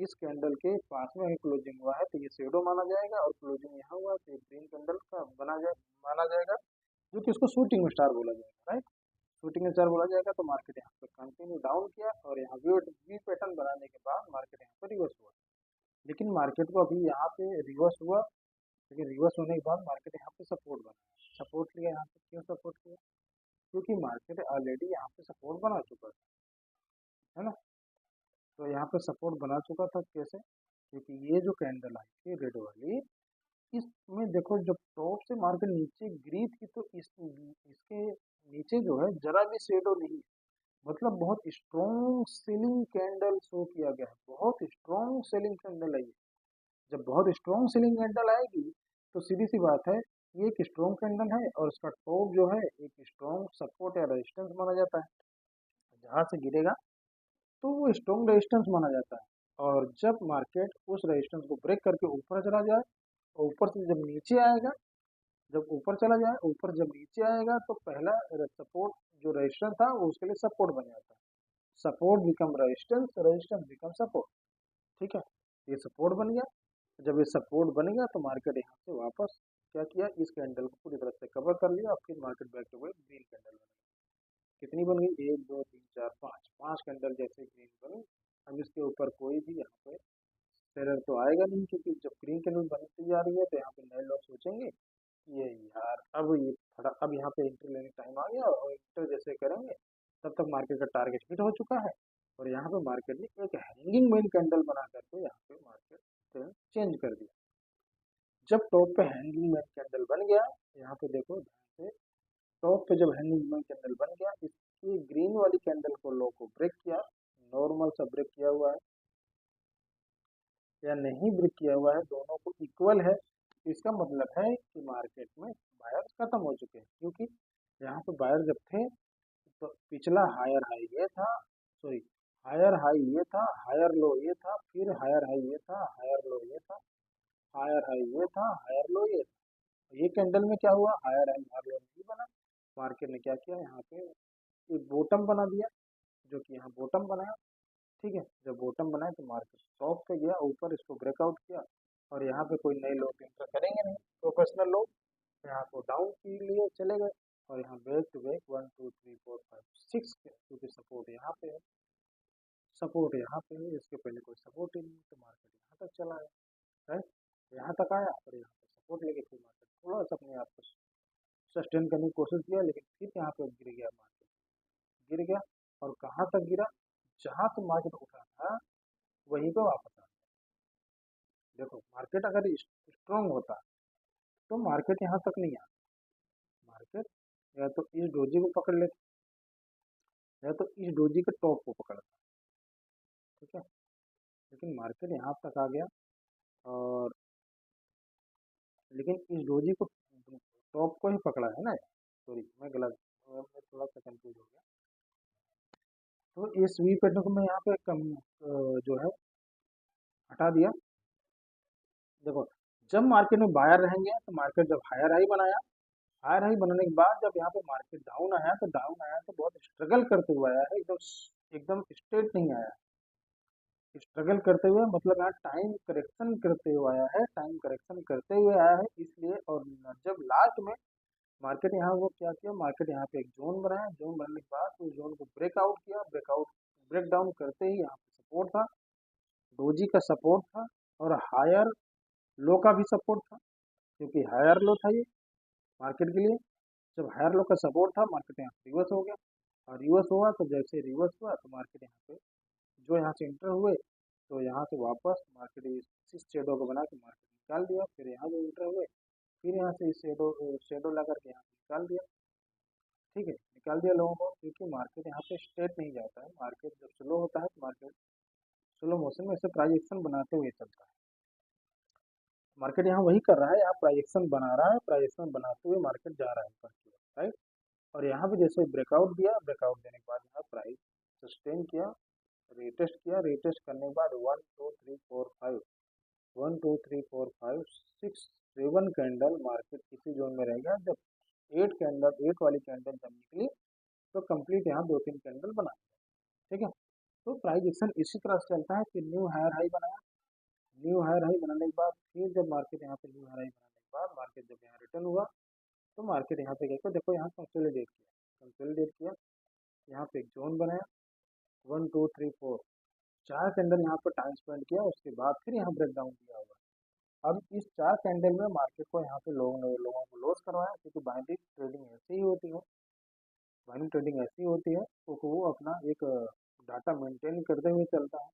इस कैंडल के पास में ही क्लोजिंग हुआ है तो ये शेडो माना जाएगा, और क्लोजिंग यहाँ हुआ तो ये ग्रीन कैंडल का माना जाएगा, जो कि उसको शूटिंग स्टार बोला जाएगा, राइट। शूटिंग स्टार बोला जाएगा। तो मार्केट यहाँ पे कंटिन्यू डाउन किया और यहाँ वी पैटर्न बनाने के बाद मार्केट यहाँ पर रिवर्स हुआ। लेकिन मार्केट को अभी यहाँ पे रिवर्स हुआ, लेकिन रिवर्स होने के बाद मार्केट यहाँ पे सपोर्ट बना, सपोर्ट लिया यहाँ पे। क्यों सपोर्ट किया, क्योंकि मार्केट ऑलरेडी यहाँ पे सपोर्ट बना चुका था, है ना। तो यहाँ पे सपोर्ट बना चुका था कैसे, क्योंकि ये जो कैंडल आई थी रेड वाली, इसमें देखो जब टॉप से मार्केट नीचे गिरी थी तो इसके नीचे जो है जरा भी शेडो नहीं है, मतलब बहुत स्ट्रॉन्ग सेलिंग कैंडल शो किया गया है, बहुत स्ट्रॉन्ग सेलिंग कैंडल आई है। जब बहुत स्ट्रॉन्ग सेलिंग कैंडल आएगी तो सीधी सी बात है, ये एक स्ट्रॉन्ग कैंडल है और इसका टॉप जो है एक स्ट्रॉन्ग सपोर्ट या रेजिस्टेंस माना जाता है, जहां से गिरेगा तो वो स्ट्रॉन्ग रेजिस्टेंस माना जाता है। और जब मार्केट उस रेजिस्टेंस को ब्रेक करके ऊपर चला जाए और ऊपर से जब नीचे आएगा, जब ऊपर चला जाए, ऊपर जब नीचे आएगा तो पहला सपोर्ट जो रेजिस्टेंस था वो उसके लिए सपोर्ट बन जाता है। Support become resistance, resistance become support. ठीक है, ये सपोर्ट बन गया। जब ये सपोर्ट बन गया तो मार्केट यहाँ से वापस क्या किया, इस कैंडल को पूरी तरह से कवर कर लिया और फिर market back to back green candle बन गई। कितनी बन गई, 1 2 3 4 5, 5 कैंडल जैसे ग्रीन बनी। अब इसके ऊपर कोई भी यहाँ पे सेलर तो आएगा नहीं, क्योंकि जब ग्रीन कैंडल बनती जा रही है तो यहाँ पे नए लोग सोचेंगे कि ये यार अब ये थोड़ा, अब यहाँ पे एंट्री लेने टाइम आ गया, और एंटर जैसे करेंगे तब तक मार्केट का टारगेट हिट हो चुका है। और यहाँ पे मार्केट ने एक हैंगिंग मेन कैंडल बना करके यहाँ पे मार्केट चेंज कर दिया। जब टॉप पे हैंगिंग मैन कैंडल बन गया, यहाँ पे देखो ध्यान से, टॉप पे जब हैंगिंग मैन कैंडल बन गया, इसकी ग्रीन वाली कैंडल को लो को ब्रेक किया, नॉर्मल सा ब्रेक किया हुआ है या नहीं ब्रेक किया हुआ है, दोनों को इक्वल है, इसका मतलब है कि मार्केट में बायर्स खत्म हो चुके हैं। क्योंकि यहाँ पे बायर जब थे तो पिछला हायर हाई ये था, सॉरी, हायर हाई ये था, हायर लो ये था, फिर हायर हाई ये था, हायर लो ये था, हायर हाई ये था, हायर लो ये था। ये कैंडल में क्या हुआ, हायर हाई हायर लो नहीं बना, मार्केट ने क्या किया, यहाँ पे एक बॉटम बना दिया, जो कि यहाँ बॉटम बनाया। ठीक है, जब बॉटम बनाया तो मार्केट टॉप पे गया, ऊपर इसको ब्रेकआउट किया, और यहाँ पे कोई नए लोग एंटर करेंगे नहीं, प्रोफेशनल लोग यहाँ को डाउन के लिए चले गए। और यहाँ बैक टू बैक 1 2 3 4 5 6, क्योंकि सपोर्ट यहाँ पे है, सपोर्ट यहाँ पे है, इसके पहले कोई सपोर्ट ही नहीं, तो मार्केट यहाँ तक चला है, राइट, यहाँ तक आया और यहाँ पे सपोर्ट लेके फिर मार्केट थोड़ा सा अपने आप को सस्टेन करने की कोशिश किया, लेकिन फिर यहाँ पे गिर गया, मार्केट गिर गया। और कहाँ तक गिरा, जहाँ से मार्केट उठा था वहीं पे वापस आ गया। देखो मार्केट अगर स्ट्रांग होता तो मार्केट यहाँ तक नहीं आता, मार्केट या तो इस डोजी को पकड़ लेता, या तो इस डोजी के टॉप को पकड़ता। ठीक है, लेकिन मार्केट यहाँ तक आ गया, और लेकिन इस डोजी को, टॉप को ही पकड़ा है ना, सॉरी मैं गलत, मैं थोड़ा सा कंफ्यूज हो गया। तो इस वी पैटर्न को मैं यहाँ पे जो है हटा दिया। देखो जब मार्केट में बायर रहेंगे तो मार्केट जब हायर हाई बनाया, हायर हाई बनाने के बाद जब यहाँ पे मार्केट डाउन आया तो डाउन आया तो बहुत स्ट्रगल करते हुए आया है, एकदम एकदम स्ट्रेट नहीं आया, स्ट्रगल करते हुए मतलब यहाँ टाइम करेक्शन करते हुए आया है, टाइम करेक्शन करते हुए आया है इसलिए। और जब लास्ट में मार्केट यहाँ वो क्या किया, मार्केट यहाँ पे एक जोन बनाया, जोन बनाने के बाद उस जोन को ब्रेकआउट किया, ब्रेकआउट ब्रेक डाउन करते ही यहाँ पे सपोर्ट था, डोजी का सपोर्ट था, और हायर लो का भी सपोर्ट था, क्योंकि हायर लो था ये मार्केट के लिए। जब हायर लो का सपोर्ट था, मार्केट यहाँ रिवर्स हो गया, और रिवर्स हुआ तो जैसे रिवर्स हुआ तो मार्केट यहाँ पे जो यहाँ से इंटर हुए तो यहाँ से वापस मार्केट इस शेडो को बना के मार्केट निकाल दिया, फिर यहाँ जो इंटर हुए फिर यहाँ से इस शेडो शेडो ला करके यहाँ से निकाल दिया। ठीक है, निकाल दिया लोगों को, क्योंकि मार्केट यहाँ पे स्ट्रेट नहीं जाता है, मार्केट जब स्लो होता है तो मार्केट स्लो मोशन में ऐसे प्राइस एक्शन बनाते हुए चलता है। मार्केट यहाँ वही कर रहा है, यहाँ प्राइस एक्शन बना रहा है, प्राइस एक्शन बनाते हुए मार्केट जा रहा है ऊपर की ओर, राइट। और यहाँ पे जैसे ब्रेकआउट दिया, ब्रेकआउट देने के बाद यहाँ प्राइस सस्टेन किया, रीटेस्ट किया, रीटेस्ट करने के बाद 1 2 3 4 5 1 2 3 4 5 6 7 कैंडल मार्केट इसी जोन में रहेगा। जब 8 वाली कैंडल जब निकली तो कंप्लीट यहाँ 2 3 कैंडल बना। ठीक है, तो प्राइस एक्शन इसी तरह से चलता है। फिर न्यू हायर हाई बनाया, न्यू हायर हाई बनाने के बाद फिर जब मार्केट यहाँ पे न्यू हायर हाई बनाने के बाद मार्केट जब यहाँ रिटर्न हुआ तो मार्केट यहाँ पे क्या, देखो यहाँ कंसोलिडेट किया, यहाँ पे एक जोन बनाया, 1 2 3 4 4 कैंडल यहाँ पर टाइम स्पेंड किया, उसके बाद फिर यहाँ ब्रेक डाउन दिया हुआ। अब इस 4 कैंडल में मार्केट को यहाँ पे लोगों को लॉस करवाया, क्योंकि बाइनरी ट्रेडिंग ऐसी ही होती है, बाइनरी ट्रेडिंग ऐसी होती है तो वो अपना एक डाटा मेंटेन करते हुए चलता है।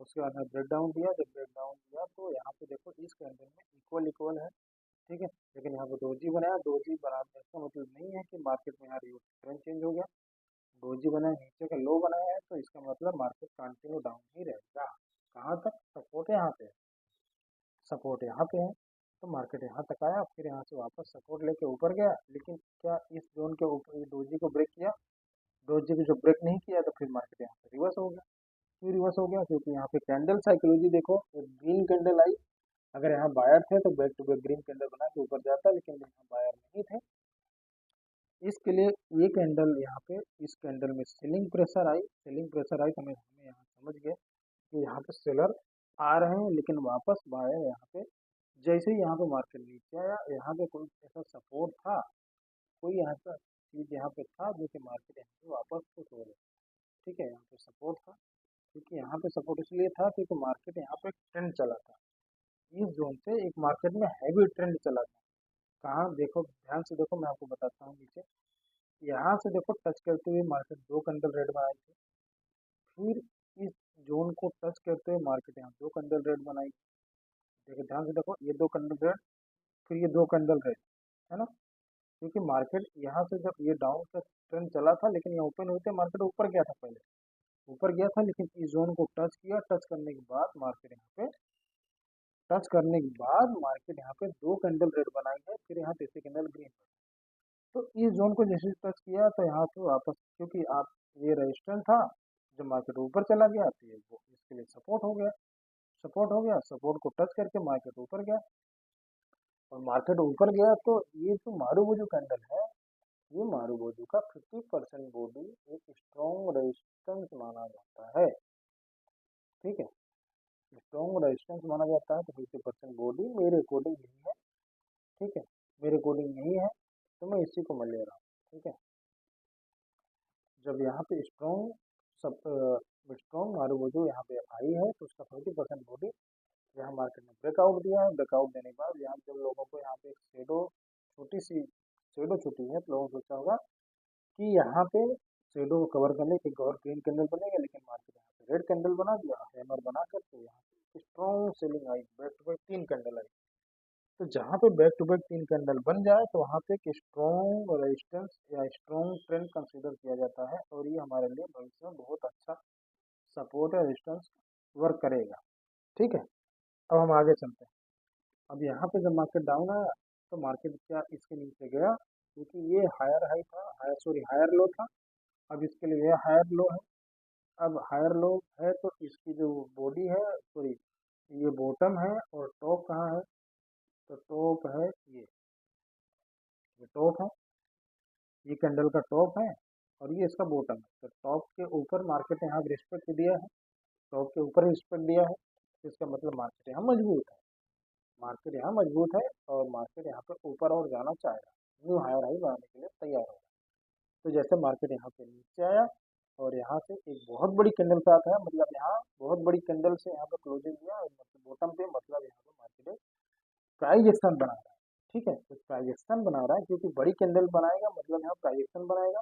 उसके बाद में ब्रेक डाउन दिया, जब ब्रेक डाउन दिया तो यहाँ पे देखो इस कैंडल में इक्वल इक्वल है। ठीक है, लेकिन यहाँ पे डोजी बनाया, डोजी बनाने का मतलब नहीं है कि मार्केट में यहाँ ट्रेंड चेंज हो गया, डोजी बनाया, नीचे का लो बनाया है तो इसका मतलब मार्केट कंटिन्यू डाउन ही रहेगा। कहाँ तक, सपोर्ट यहाँ पे है, सपोर्ट यहाँ पे है, तो मार्केट यहाँ तक आया, फिर यहाँ से वापस सपोर्ट लेके ऊपर गया, लेकिन क्या इस जोन के ऊपर डोजी को ब्रेक किया, डोजी को जो ब्रेक नहीं किया तो फिर मार्केट यहाँ से रिवर्स हो गया। क्यों रिवर्स हो गया, क्योंकि यहाँ पे कैंडल साइकोलॉजी देखो, एक ग्रीन कैंडल आई, अगर यहाँ बायर थे तो back to back green candle बना के ऊपर जाता, लेकिन यहाँ बायर नहीं थे, इसके लिए ये कैंडल यहाँ पे, इस कैंडल में सेलिंग प्रेशर आई तो हमें हमें यहाँ समझ गए कि यहाँ पे सेलर आ रहे हैं, लेकिन वापस बायर यहाँ पे जैसे ही यहाँ पे मार्केट नीचे आया, यहाँ पे कोई ऐसा सपोर्ट था, कोई यहाँ का चीज यहाँ पे था जो कि मार्केट यहाँ पे वापस पुश हो रही, ठीक है। यहाँ पे सपोर्ट था, क्योंकि यहाँ पे सपोर्ट इसलिए था क्योंकि मार्केट यहाँ पे ट्रेंड चला था, इस जोन से एक मार्केट में हैवी ट्रेंड चला था। कहाँ देखो, ध्यान से देखो, मैं आपको बताता हूँ नीचे, यहाँ से देखो टच करते हुए मार्केट दो कैंडल रेड बनाई थी, फिर इस जोन को टच करते हुए मार्केट यहाँ दो कैंडल रेड बनाई। देखो ध्यान से देखो, ये दो कैंडल रेड, फिर ये दो कैंडल रेड, है ना। क्योंकि मार्केट यहाँ से जब ये डाउन का ट्रेंड चला था, लेकिन ये ओपन होते मार्केट ऊपर गया था, पहले ऊपर गया था, लेकिन इस जोन को टच किया, टच करने के बाद मार्केट यहाँ पे, टच करने के बाद मार्केट यहाँ पे दो कैंडल रेड बनाई है, फिर यहाँ तीसरी कैंडल ग्रीन। तो इस जोन को जैसे टच किया तो यहाँ पे वापस, क्योंकि आप ये रजिस्टेंस था, जब मार्केट ऊपर चला गया तो ये वो इसके लिए सपोर्ट हो गया, सपोर्ट को टच करके मार्केट ऊपर गया, और मार्केट ऊपर गया तो ये जो मारूबोजू कैंडल है, ये मारूबोजू का 50% बॉडी एक स्ट्रॉन्ग रेजिस्टेंस माना जाता है, ठीक है। स्ट्रॉन्ग रेजिस्टेंस माना जाता है, तो 50% बॉडी मेरे अकॉर्डिंग यही है, ठीक है, मेरे अकॉर्डिंग यही है, तो मैं इसी को मैं ले रहा हूँ, ठीक है। जब यहाँ पे स्ट्रॉन्ग सब स्ट्रॉन्ग मारूबोजू यहाँ पे आई है, तो उसका 50% बॉडी यहाँ मार्केट में ब्रेकआउट दिया है। ब्रेकआउट देने के बाद यहाँ जब लोगों को यहाँ पे एक छोटी सी शेडो छुटी है, तो लोगों को सोचा होगा कि यहाँ पे शेडो को कवर करने के और ग्रीन कैंडल बनेगा, लेकिन मार्केट यहाँ पे रेड कैंडल बना दिया, हैमर बना करके यहाँ पे स्ट्रॉन्ग सेलिंग आई, बैक टू बैक तीन कैंडल आई। तो जहाँ पे बैक टू बैक तीन कैंडल बन जाए, तो वहाँ पे एक स्ट्रॉन्ग रेजिस्टेंस या स्ट्रॉन्ग ट्रेंड कंसीडर किया जाता है, और ये हमारे लिए भविष्य में बहुत अच्छा सपोर्ट या रेजिस्टेंस वर्क करेगा, ठीक है। अब हम आगे चलते हैं। अब यहाँ पे जब मार्केट डाउन आया, तो मार्केट क्या इसके नीचे गया, क्योंकि ये हायर हाई था, हायर लो था। अब इसके लिए ये हायर लो है, अब हायर लो है तो इसकी जो बॉडी है, सॉरी, ये बॉटम है, और टॉप कहाँ है, तो टॉप है ये टॉप है, ये कैंडल का टॉप है, और ये इसका बॉटम है। तो टॉप के ऊपर मार्केट ने यहाँ रिस्पेक्ट दिया है, टॉप के ऊपर रिस्पेक्ट दिया है, तो इसका मतलब मार्केट यहाँ मजबूत है, मार्केट यहाँ मजबूत है, और मार्केट यहाँ पे ऊपर और जाना चाहेगा, न्यू हायर हाई बनाने के लिए तैयार होगा। तो जैसे मार्केट यहाँ पे नीचे आया, और यहाँ से एक बहुत बड़ी कैंडल पे आता है, मतलब यहाँ बहुत बड़ी कैंडल से यहाँ पे क्लोजिंग दिया, और मतलब बॉटम पे, मतलब यहाँ पे मार्केट प्राइस एक्शन बना रहा है, ठीक है। तो प्राइस एक्शन बना रहा है, क्योंकि बड़ी कैंडल बनाएगा, मतलब यहाँ प्राइस एक्शन बनाएगा,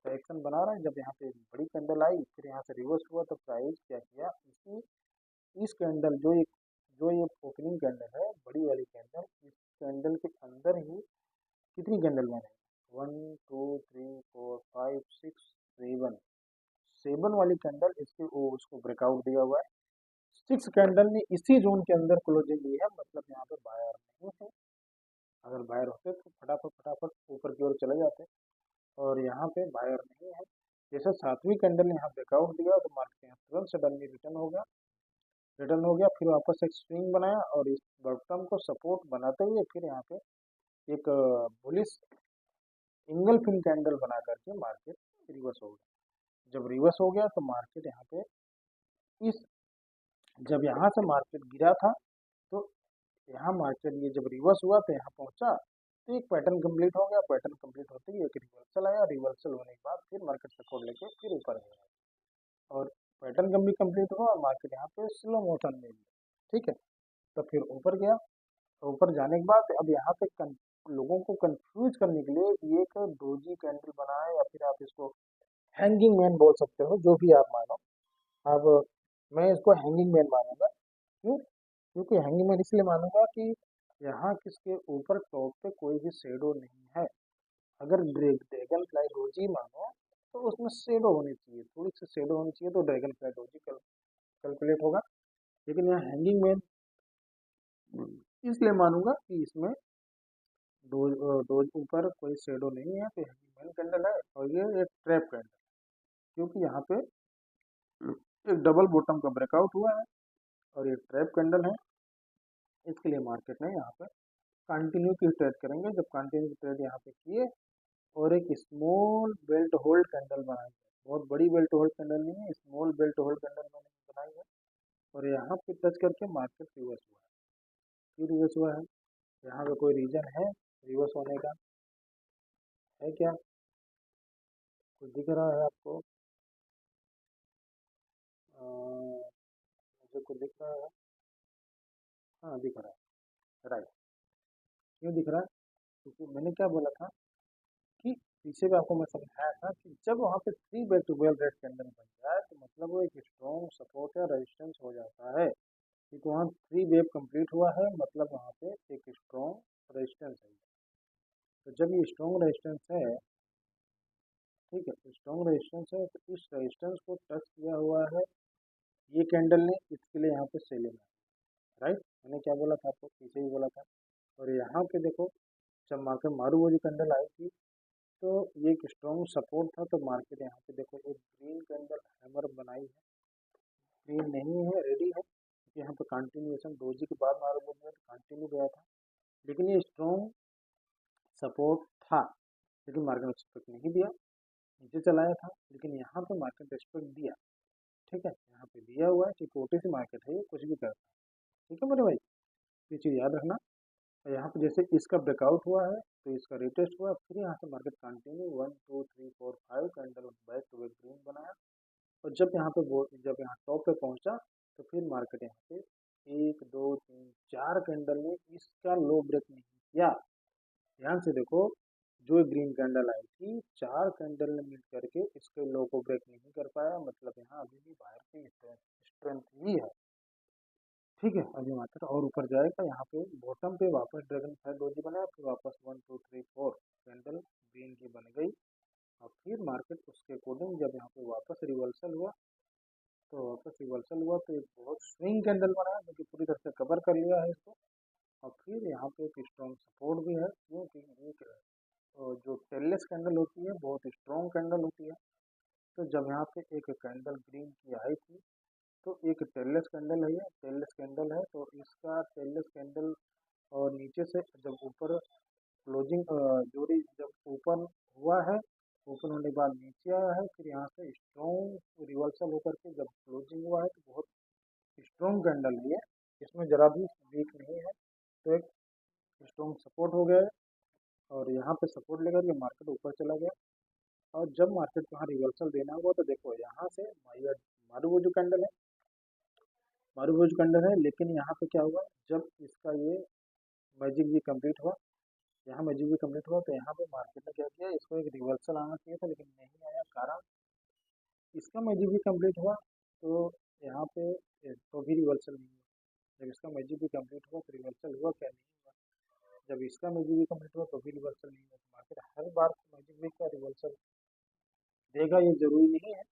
प्राइस एक्शन बना रहा है। जब यहाँ पे एक बड़ी कैंडल आई, फिर यहाँ से रिवर्स हुआ, तो प्राइस क्या किया, इस कैंडल जो ये ओपनिंग कैंडल है, बड़ी वाली कैंडल, इस कैंडल के अंदर ही कितनी कैंडल बने, 1 2 3 4 5 6 7, 7 वाली कैंडल इसके उसको ब्रेकआउट दिया हुआ है। 6 कैंडल ने इसी जोन के अंदर क्लोजिंग दी है, मतलब यहाँ पे बायर नहीं है। अगर बायर होते तो फटाफट फटाफट ऊपर की ओर चले जाते, और यहाँ पे बायर नहीं है। जैसे 7वीं कैंडल ने यहाँ ब्रेकआउट दिया, तो मार्केट यहाँ तुरंत सडनली रिटर्न हो गया, फिर वापस एक स्विंग बनाया, और इस बॉटम को सपोर्ट बनाते हुए फिर यहाँ पे एक बुलिश सिंगल फिन कैंडल बना करके मार्केट रिवर्स हो गया। जब रिवर्स हो गया, तो मार्केट यहाँ पे इस जब यहाँ से मार्केट गिरा था, तो यहाँ मार्केट ये जब रिवर्स हुआ तो यहाँ पहुंचा, तो एक पैटर्न कंप्लीट हो गया, पैटर्न कंप्लीट होते ही एक रिवर्सल आया, रिवर्सल होने के बाद फिर मार्केट सपोर्ट लेके फिर ऊपर गया, और पैटर्न कम भी कंप्लीट हुआ, और मार्केट यहाँ पे स्लो मोशन में भी, ठीक है। तो फिर ऊपर गया, तो ऊपर जाने के बाद अब यहाँ पे लोगों को कंफ्यूज करने के लिए ये एक डोजी कैंडल बना है, या फिर आप इसको हैंगिंग मैन बोल सकते हो, जो भी आप मानो। अब मैं इसको हैंगिंग मैन मानूंगा, क्यों, क्योंकि हैंगिंग मैन इसलिए मानूंगा कि यहाँ किसके ऊपर टॉप पे कोई भी शेडो नहीं है। अगर ड्रैगन फ्लाई डोजी मानो, तो उसमें शेडो होनी चाहिए, थोड़ी सी शेडो होनी चाहिए, तो ड्रैगन फ्लाई डोजी कैलकुलेट होगा। लेकिन यहाँ हैंगिंग मैन इसलिए मानूंगा कि इसमें डोज ऊपर कोई शेडो नहीं है, तो हैंगिंग मैन कैंडल है, और ये एक ट्रैप कैंडल, क्योंकि यहाँ पे एक डबल बॉटम का ब्रेकआउट हुआ है, और ये ट्रैप कैंडल है। इसके लिए मार्केट ने यहाँ पे कंटिन्यू की ट्रेड करेंगे, जब कंटिन्यू की ट्रेड यहाँ पे किए, और एक स्मॉल बेल्ट होल्ड कैंडल बनाई है। बहुत बड़ी बेल्ट होल्ड कैंडल नहीं है, स्मॉल बेल्ट होल्ड कैंडल मैंने बनाई है। और यहाँ पे टच करके मार्केट रिवर्स हुआ है। क्यों रिवर्स हुआ है? यहाँ पे कोई रीजन है रिवर्स होने का? है क्या? कुछ दिख रहा है आपको? मुझे कुछ दिख रहा है। हाँ दिख रहा है, राइट। क्यों दिख रहा है? क्योंकि मैंने क्या बोला था कि पीछे भी आपको मैं समझाया था कि जब वहाँ पे three back to well red candle बन जाए तो मतलब वो एक स्ट्रॉन्ग सपोर्ट या रेजिस्टेंस हो जाता है। क्योंकि वहाँ थ्री वेव कंप्लीट हुआ है, मतलब वहाँ पे एक स्ट्रॉन्ग रेजिस्टेंस है। तो जब ये स्ट्रॉन्ग रेजिस्टेंस है, ठीक है, स्ट्रॉन्ग रेजिस्टेंस है, तो इस रेजिस्टेंस को टच किया हुआ है ये कैंडल ने, इसके लिए यहाँ पे सेलिंग है। राइट, मैंने क्या बोला था आपको? पीछे ही बोला था। और यहाँ पे देखो, जब मार्केट मारूवोजी कैंडल आई थी तो ये एक स्ट्रॉन्ग सपोर्ट था, तो मार्केट यहाँ पे देखो एक ग्रीन कैंडल हैमर बनाई है। ग्रीन नहीं है, रेडी है, क्योंकि यहाँ पे कंटिन्यूएशन डोजी के बाद मारूवोजी में कंटिन्यू गया था। लेकिन ये स्ट्रॉन्ग सपोर्ट था, लेकिन मार्केट ने रिस्पेक्ट नहीं दिया, नीचे चलाया था। लेकिन यहाँ पे मार्केट रिस्पेक्ट दिया। ठीक है, यहाँ पे दिया हुआ है कि छोटी सी मार्केट है, ये कुछ भी करता है। ठीक है मेरे भाई, ये चीज़ याद रखना। और यहाँ पे जैसे इसका ब्रेकआउट हुआ है तो इसका रिटेस्ट हुआ, फिर यहाँ से market continue 1 2 3 4 5 candle back to back green बनाया। और जब यहाँ पे जब यहाँ टॉप पे पहुंचा तो फिर मार्केट यहाँ पे 1 2 3 4 कैंडल ने इसका लो ब्रेक नहीं किया। ध्यान से देखो, जो ग्रीन कैंडल आई थी, चार कैंडल ने मिल करके इसके लो को ब्रेक नहीं कर पाया, मतलब यहाँ अभी भी बाहर की स्ट्रेंथ ही है। ठीक है, अभी मार्केट और ऊपर जाएगा। यहाँ पे बॉटम पे वापस ड्रैगन फ्लाई डोजी बनाया, फिर वापस 1 2 3 4 कैंडल ग्रीन की बन गई। और फिर मार्केट उसके अकॉर्डिंग जब यहाँ पे वापस रिवर्सल हुआ, तो वापस रिवर्सल हुआ तो एक बहुत स्विंग कैंडल बनाया जो कि पूरी तरह से कवर कर लिया है इसको। और फिर यहाँ पे एक स्ट्रॉन्ग सपोर्ट भी है, क्योंकि एक जो टेललेस कैंडल होती है बहुत स्ट्रॉन्ग कैंडल होती है। तो जब यहाँ पे एक कैंडल ग्रीन की आई थी, तो एक टेललेस कैंडल है, ये टेललेस कैंडल है, तो इसका टेललेस कैंडल और नीचे से जब ऊपर क्लोजिंग जोड़ी जब ओपन हुआ है, ओपन होने के बाद नीचे आया है, फिर यहाँ से स्ट्रॉन्ग रिवर्सल होकर के जब क्लोजिंग हुआ है तो बहुत स्ट्रॉन्ग कैंडल है ये, इसमें जरा भी वीक नहीं है। तो एक स्ट्रॉन्ग सपोर्ट हो गया है, और यहाँ पे सपोर्ट लेकर के मार्केट ऊपर चला गया। और जब मार्केट को यहाँ रिवर्सल देना हुआ तो देखो यहाँ से मारूवोजी कैंडल है, मारूवोजी कैंडल है, लेकिन यहाँ पे क्या हुआ, जब इसका ये मैजिक भी कंप्लीट हुआ, यहाँ मैजिक भी कंप्लीट हुआ, तो यहाँ पे मार्केट ने क्या किया, इसको एक रिवर्सल आना चाहिए था लेकिन नहीं आया। कारण इसका मैजिक भी कंप्लीट हुआ तो यहाँ पे तो भी रिवर्सल नहीं हुआ। जब इसका मैजिक भी कंप्लीट हुआ तो रिवर्सल हुआ क्या? नहीं हुआ। जब इसका मैजिक भी कंप्लीट हुआ तो भी रिवर्सल नहीं हुआ। तो मार्केट हर बार मैजिक भी का रिवर्सल देगा ये जरूरी नहीं है।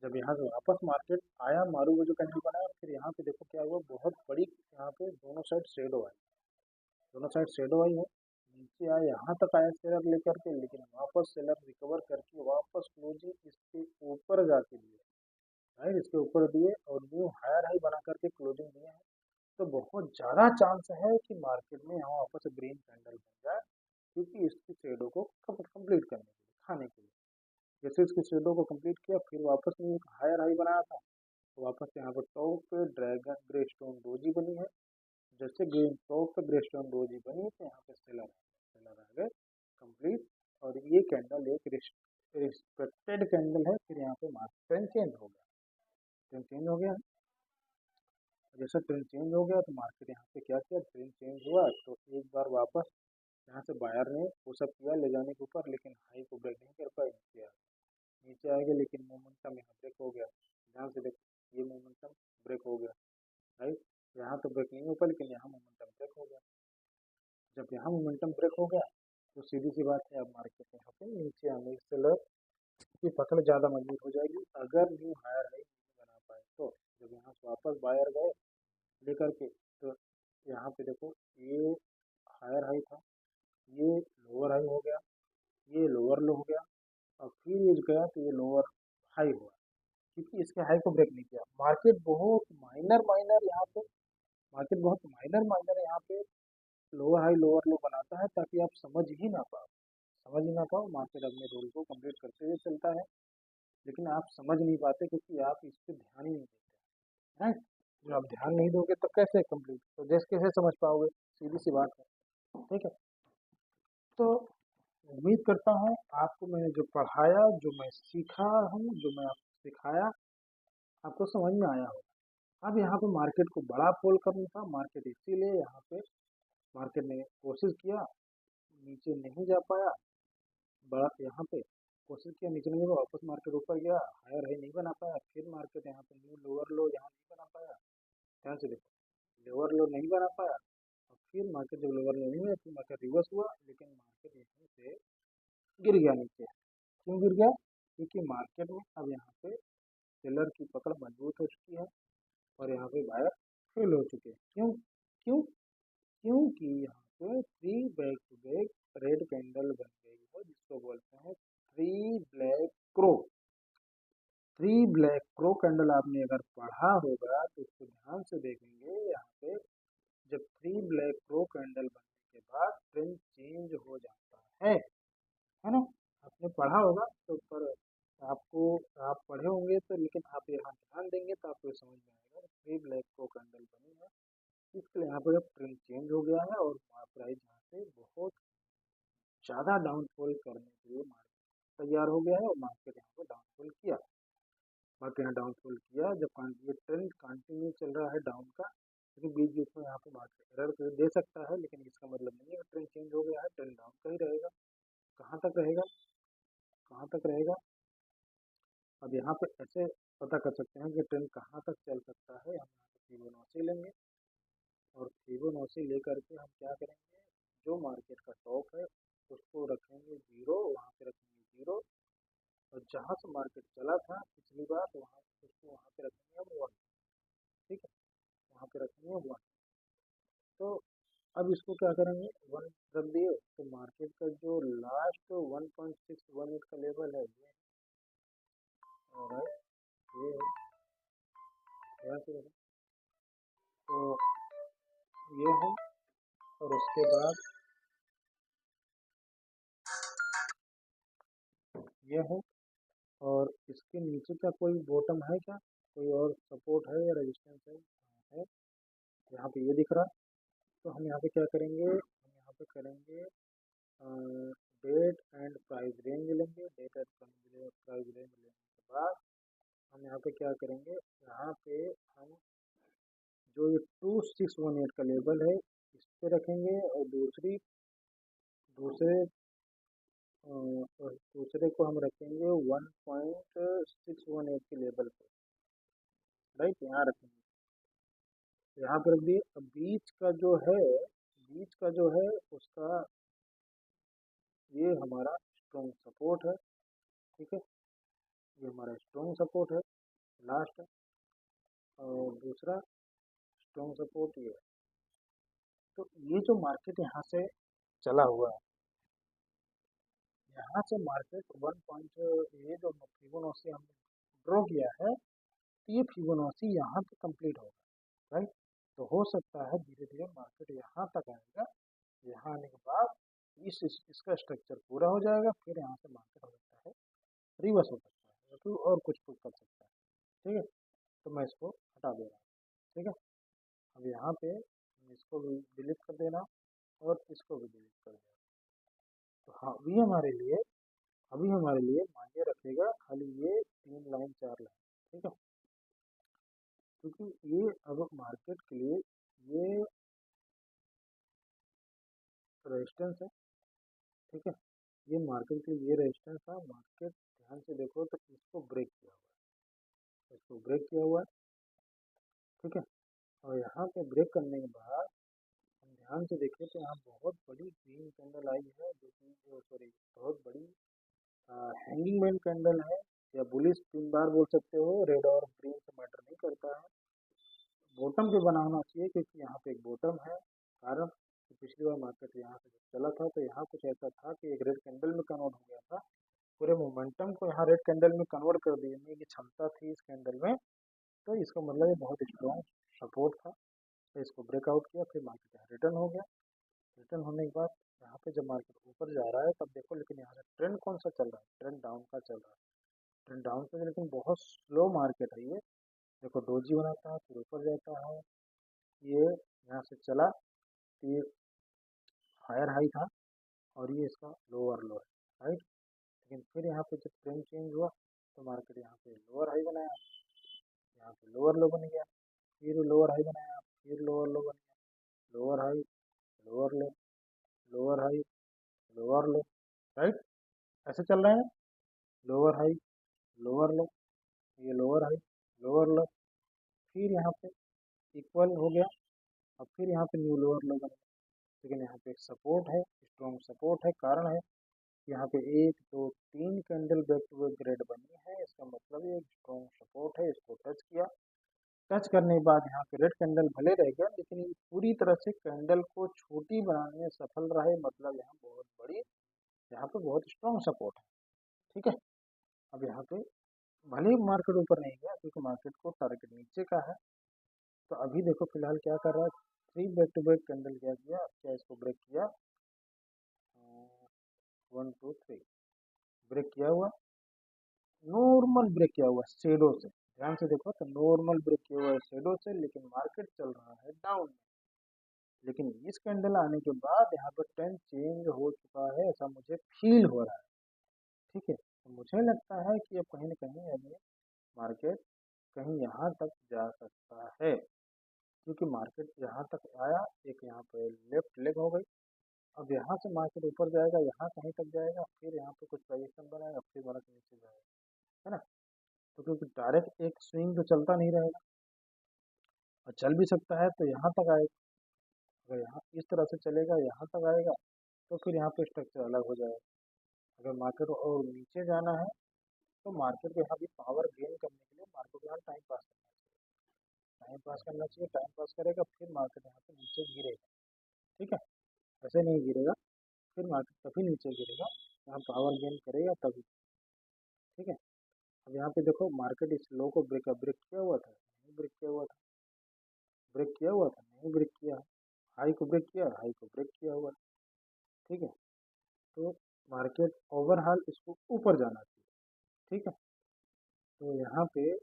जब यहाँ से वापस मार्केट आया, मारूवोजी कैंडल बनाया, फिर यहाँ पे देखो क्या हुआ, बहुत बड़ी यहाँ पे दोनों साइड शेडो आई, दोनों साइड शेडो आई है। नीचे आया, यहाँ तक आया सेलर लेकर के, लेकिन वापस सेलर रिकवर करके वापस क्लोजिंग इसके ऊपर जाके दिए, राइट, इसके ऊपर दिए और न्यू हायर हाई बना करके क्लोजिंग दिए हैं। तो बहुत ज़्यादा चांस है कि मार्केट में यहाँ वापस ग्रीन कैंडल बन जाए, क्योंकि इसकी शेडो को कंप्लीट करने के लिए, खाने के लिए। जैसे इसकी शेडो को कंप्लीट किया, फिर वापस में एक हायर हाई बनाया था, तो वापस यहाँ पर टॉप पे ड्रैगन ग्रे स्टोन डोजी बनी है। जैसे ग्रीन टॉप पे ग्रे स्टोन डोजी बनी तो यहाँ पे सेलर आ गए कंप्लीट। और ये कैंडल एक रिस्पेक्टेड कैंडल है। फिर यहाँ पे मार्केट ट्रेंड चेंज हो गया, ट्रेंड चेंज हो गया। जैसे ट्रेंड चेंज हो गया तो मार्केट यहाँ पे क्या किया, ट्रेंड चेंज हुआ तो एक बार वापस यहाँ से बायर ने पुशअप किया ले जाने के ऊपर, लेकिन हाई को ब्रेक नहीं कर पाए, नीचे आ गया। लेकिन मोमेंटम यहाँ ब्रेक हो गया। ध्यान से देखो, ये मोमेंटम ब्रेक हो गया, राइट। यहाँ तो ब्रेक नहीं हो पाया, लेकिन यहाँ मोमेंटम ब्रेक हो गया। जब यहाँ मोमेंटम ब्रेक हो गया तो सीधी सी बात है, अब मार्केट यहाँ पे नीचे आने से लग की पकड़ ज़्यादा मजबूत हो जाएगी अगर न्यू हायर हाई नहीं बना पाए तो। जब यहाँ से वापस बायर गए लेकर के, तो यहाँ पे देखो ये हायर हाई था, ये लोअर हाई हो गया, ये लोअर लो हो गया, और फिर ये गया तो ये लोअर हाई हुआ, क्योंकि इसके हाई को ब्रेक नहीं किया। मार्केट बहुत माइनर माइनर यहाँ पे, मार्केट बहुत माइनर माइनर यहाँ पे लोअर हाई लोअर लो बनाता है, ताकि आप समझ ही ना पाओ, समझ ही ना पाओ, मार्केट अपने रोल को कंप्लीट करते हुए चलता है, लेकिन आप समझ नहीं पाते क्योंकि आप इस पे ध्यान ही नहीं देते हैं। जब आप ध्यान नहीं दोगे तो कैसे कंप्लीट, तो जैसे कैसे समझ पाओगे, सीधी सी बात है। ठीक है, तो उम्मीद करता हूँ आपको मैंने जो पढ़ाया, जो मैं सीखा हूँ, जो मैं आपको सिखाया, आपको समझ में आया होगा। अब यहाँ पे मार्केट को बड़ा फॉल करना था, मार्केट इसीलिए यहाँ पे मार्केट ने कोशिश किया, नीचे नहीं जा पाया, बड़ा यहाँ पे कोशिश किया नीचे नहीं गया, वापस मार्केट ऊपर गया, हायर हाई नहीं बना पाया, फिर मार्केट यहाँ पे न्यू लोअर लो यहाँ नहीं बना पाया। ध्यान से देखो, लोअर लो नहीं बना पाया, और फिर मार्केट जब लोअर लो नहीं हुआ फिर मार्केट रिवर्स हुआ, लेकिन मार्केट यहीं से गिर गया नीचे। क्यों गिर गया? क्योंकि मार्केट में अब यहाँ पे सेलर की पकड़ मजबूत हो चुकी है और यहाँ पे बायर फेल हो चुके हैं। क्यों? क्यों? क्योंकि यहाँ पे three back to back red candle बन गई है, जिसको बोलते हैं three black crow. Three black crow candle आपने अगर पढ़ा होगा तो उसको ध्यान से देखेंगे, यहाँ पे जब थ्री ब्लैक क्रो कैंडल बनने के बाद ट्रेंड चेंज हो जाता है ना? आपने पढ़ा होगा तो, पर आपको, आप पढ़े होंगे तो, लेकिन आप यहाँ ध्यान देंगे तो आपको समझ में आएगा थ्री ब्लैक क्रो कैंडल बनी है, इसलिए यहाँ पर ट्रेंड चेंज हो गया है और प्राइस यहाँ से बहुत ज़्यादा डाउनफॉल करने के लिए मार्केट तैयार हो गया है और मार्केट यहाँ पर डाउनफॉल किया। मार्केट यहाँ डाउनफॉल किया, जब ये ट्रेंड कंटिन्यू चल रहा है डाउन का, लेकिन बीच बीच में यहाँ पे मार्केट एरर दे सकता है, लेकिन इसका मतलब नहीं है कि ट्रेंड चेंज हो गया है, ट्रेंड डाउन का ही रहेगा। कहाँ तक रहेगा? कहाँ तक रहेगा? अब यहाँ पे ऐसे पता कर सकते हैं कि ट्रेंड कहाँ तक चल सकता है। हम यहाँ पे फिबोनाची लेंगे और फिबोनाची लेकर के हम क्या करेंगे, जो मार्केट का टॉप है उसको रखेंगे जीरो, वहाँ पे रखेंगे जीरो, और जहाँ से मार्केट चला था पिछली बार वहाँ उसको वहाँ पे रखेंगे हम वन। ठीक है, वहाँ पे रखेंगे वन। तो अब इसको क्या करेंगे, वन रख दिए तो मार्केट का जो लास्ट 1.618 का लेवल है ये, और ये यहाँ पे रखें। तो ये है, और उसके बाद ये है, और इसके नीचे का कोई बॉटम है क्या, कोई और सपोर्ट है या रेजिस्टेंस है? हाँ, है, यहाँ पे ये दिख रहा। तो हम यहाँ पे क्या करेंगे, हम यहाँ पे करेंगे डेट एंड प्राइस रेंज लेंगे, डेट एंड प्राइस रेंज लेने के बाद हम यहाँ पे क्या करेंगे, यहाँ पे हम जो ये 2618 का लेवल है इस पे रखेंगे, और दूसरे और दूसरे को हम रखेंगे 1.618 के लेवल पे, राइट, यहाँ रखेंगे। यहाँ पर रख दिए। अब बीच का जो है उसका, ये हमारा स्ट्रॉन्ग सपोर्ट है। ठीक है, ये हमारा स्ट्रॉन्ग सपोर्ट है, लास्ट है, और दूसरा स्ट्रॉन्ग सपोर्ट ये है। तो ये जो मार्केट यहाँ से चला हुआ है, यहाँ से मार्केट वन पॉइंट, ये जो फिबोनाची हमने ड्रॉ किया है, तो ये फिबोनाची यहाँ पे कंप्लीट होगा, राइट। तो हो सकता है धीरे धीरे मार्केट यहाँ तक आएगा, यहाँ आने के बाद इसका स्ट्रक्चर पूरा हो जाएगा, फिर यहाँ से मार्केट हो सकता है रिवर्स हो सकता है, या फिर और कुछ कुछ कर सकता है। ठीक है, तो मैं इसको हटा दे रहा हूँ। ठीक है, अब यहाँ पे इसको भी डिलीट कर देना और इसको भी डिलीट कर देना। तो हाँ, अभी हमारे लिए मायने रखेगा खाली ये 3 लाइन 4 लाइन। ठीक है, क्योंकि ये अब मार्केट के लिए ये रेजिस्टेंस है। ठीक है, ये मार्केट के लिए ये रेजिस्टेंस था, मार्केट ध्यान से देखो तो इसको ब्रेक किया हुआ है, इसको ब्रेक किया हुआ है। ठीक है, और यहाँ पे ब्रेक करने के बाद हम ध्यान से देखें तो यहाँ बहुत बड़ी ग्रीन कैंडल आई है, जो कि सॉरी बहुत बड़ी हैंगिंग मैन कैंडल है, या बुलिश पिन बार बोल सकते हो, रेड और ग्रीन से मैटर नहीं करता है। बॉटम पे बना होना चाहिए, क्योंकि यहाँ पे एक बॉटम है, कारण कि पिछली बार मार्केट यहाँ से जब चला था तो यहाँ कुछ ऐसा था कि एक रेड कैंडल में कन्वर्ट हो गया था, पूरे मोमेंटम को यहाँ रेड कैंडल में कन्वर्ट कर देने की क्षमता थी इस कैंडल में। तो इसका मतलब ये बहुत स्ट्रॉन्ग सपोर्ट था, तो इसको ब्रेकआउट किया, फिर मार्केट यहाँ रिटर्न हो गया। रिटर्न होने के बाद यहाँ पे जब मार्केट ऊपर जा रहा है तब देखो, लेकिन यहाँ से ट्रेंड कौन सा चल रहा है, ट्रेंड डाउन का चल रहा है। ट्रेंड डाउन का, लेकिन बहुत स्लो मार्केट है ये। देखो डोजी बनाता है फिर ऊपर जाता है, ये यहाँ से चला तो ये हायर हाई था और ये इसका लोअर लो है, राइट। लेकिन फिर यहाँ पे जब ट्रेंड चेंज हुआ तो मार्केट यहाँ पे लोअर हाई बनाया, यहाँ पे लोअर लो बन गया, फिर लोअर हाई बनाया, फिर लोअर लो बन गया, लोअर हाई, लोअर लो, लोअर हाई, लोअर लो, राइट। ऐसे चल रहा है, लोअर हाई, लोअर लो, ये लोअर हाई, लोअर लो, फिर यहाँ पे इक्वल हो गया, अब फिर यहाँ पे न्यू लोअर लो बन गया। लेकिन यहाँ पे एक सपोर्ट है, स्ट्रॉन्ग सपोर्ट है, कारण है यहाँ पे 1 2 3 candle back to back grade बनी है, इसका मतलब ये स्ट्रॉन्ग सपोर्ट है, इसको टच किया। टच करने के बाद यहाँ पे रेड कैंडल भले रह गया, लेकिन ये पूरी तरह से कैंडल को छोटी बनाने में सफल रहे, मतलब यहाँ बहुत बड़ी, यहाँ पे बहुत स्ट्रॉन्ग सपोर्ट है, ठीक है। अब यहाँ पे भले ही मार्केट ऊपर नहीं गया क्योंकि मार्केट को टारगेट नीचे का है, तो अभी देखो फिलहाल क्या कर रहा है, 3 बैक टू बैक कैंडल क्या किया, क्या इसको ब्रेक किया, 1 2 3 ब्रेक किया हुआ, नॉर्मल ब्रेक किया हुआ शेडो से, ध्यान से देखो तो नॉर्मल ब्रेक किया हुआ है शेडो से, लेकिन मार्केट चल रहा है डाउन में। लेकिन इस कैंडल आने के बाद यहाँ पर ट्रेंड चेंज हो चुका है, ऐसा मुझे फील हो रहा है, ठीक है। तो मुझे लगता है कि अब कहीं ना कहीं अभी मार्केट कहीं यहाँ तक जा सकता है, क्योंकि मार्केट यहाँ तक आया, एक यहाँ पे लेफ्ट लेग हो गई, अब यहाँ से मार्केट ऊपर जाएगा, यहाँ कहीं तक जाएगा, फिर यहाँ पे कुछ प्राइजेशन बनाएगा, फिर मार्केट नीचे जाएगा, है ना। तो क्योंकि डायरेक्ट एक स्विंग तो चलता नहीं रहेगा, और चल भी सकता है तो यहाँ तक आएगा, अगर यहाँ इस तरह से चलेगा यहाँ तक आएगा तो फिर यहाँ पे स्ट्रक्चर अलग हो जाएगा। अगर मार्केट और नीचे जाना है तो मार्केट को यहाँ भी पावर गेन करने के लिए मार्केट को यहाँ टाइम पास करना चाहिए, टाइम पास करना चाहिए, टाइम पास करेगा फिर मार्केट यहाँ पे नीचे गिरेगा, ठीक है। ऐसे नहीं गिरेगा, फिर मार्केट तभी नीचे गिरेगा, यहाँ पावर गेन करेगा तभी, ठीक है। अब यहाँ पे देखो मार्केट इस लो को ब्रेक ब्रेक किया हुआ था, नहीं ब्रेक किया हुआ था, ब्रेक किया हुआ था, नहीं ब्रेक किया, हाई को ब्रेक किया, हाई को ब्रेक किया हुआ, ठीक है। तो मार्केट ओवरऑल इसको ऊपर जाना चाहिए, ठीक है। तो यहाँ पे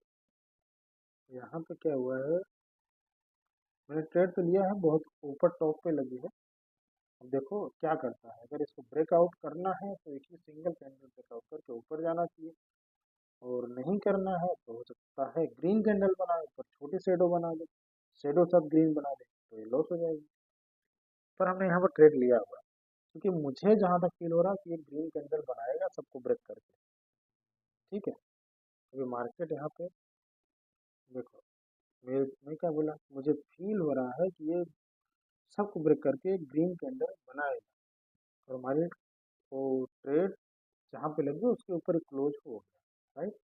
क्या हुआ है, मैंने ट्रेड तो लिया है, बहुत ऊपर टॉप पे लगी है। अब देखो क्या करता है, अगर इसको ब्रेकआउट करना है तो एक ही सिंगल कैंडल ब्रेकआउट करके ऊपर जाना चाहिए, और नहीं करना है तो हो सकता है ग्रीन कैंडल बनाए पर छोटी शेडो बना दे, शेडो सब ग्रीन बना दे तो ये लॉस हो जाएगी। पर हमने यहाँ पर ट्रेड लिया हुआ है, क्योंकि मुझे जहाँ तक फील हो रहा है कि ये ग्रीन कैंडल बनाएगा सबको ब्रेक करके, ठीक है। अभी मार्केट यहाँ पे देखो, मैं क्या बोला, मुझे फील हो रहा है कि ये सबको ब्रेक करके ग्रीन कैंडल बनाएगा, और हमारी वो ट्रेड जहाँ पे लगी उसके ऊपर क्लोज हो गया, राइट।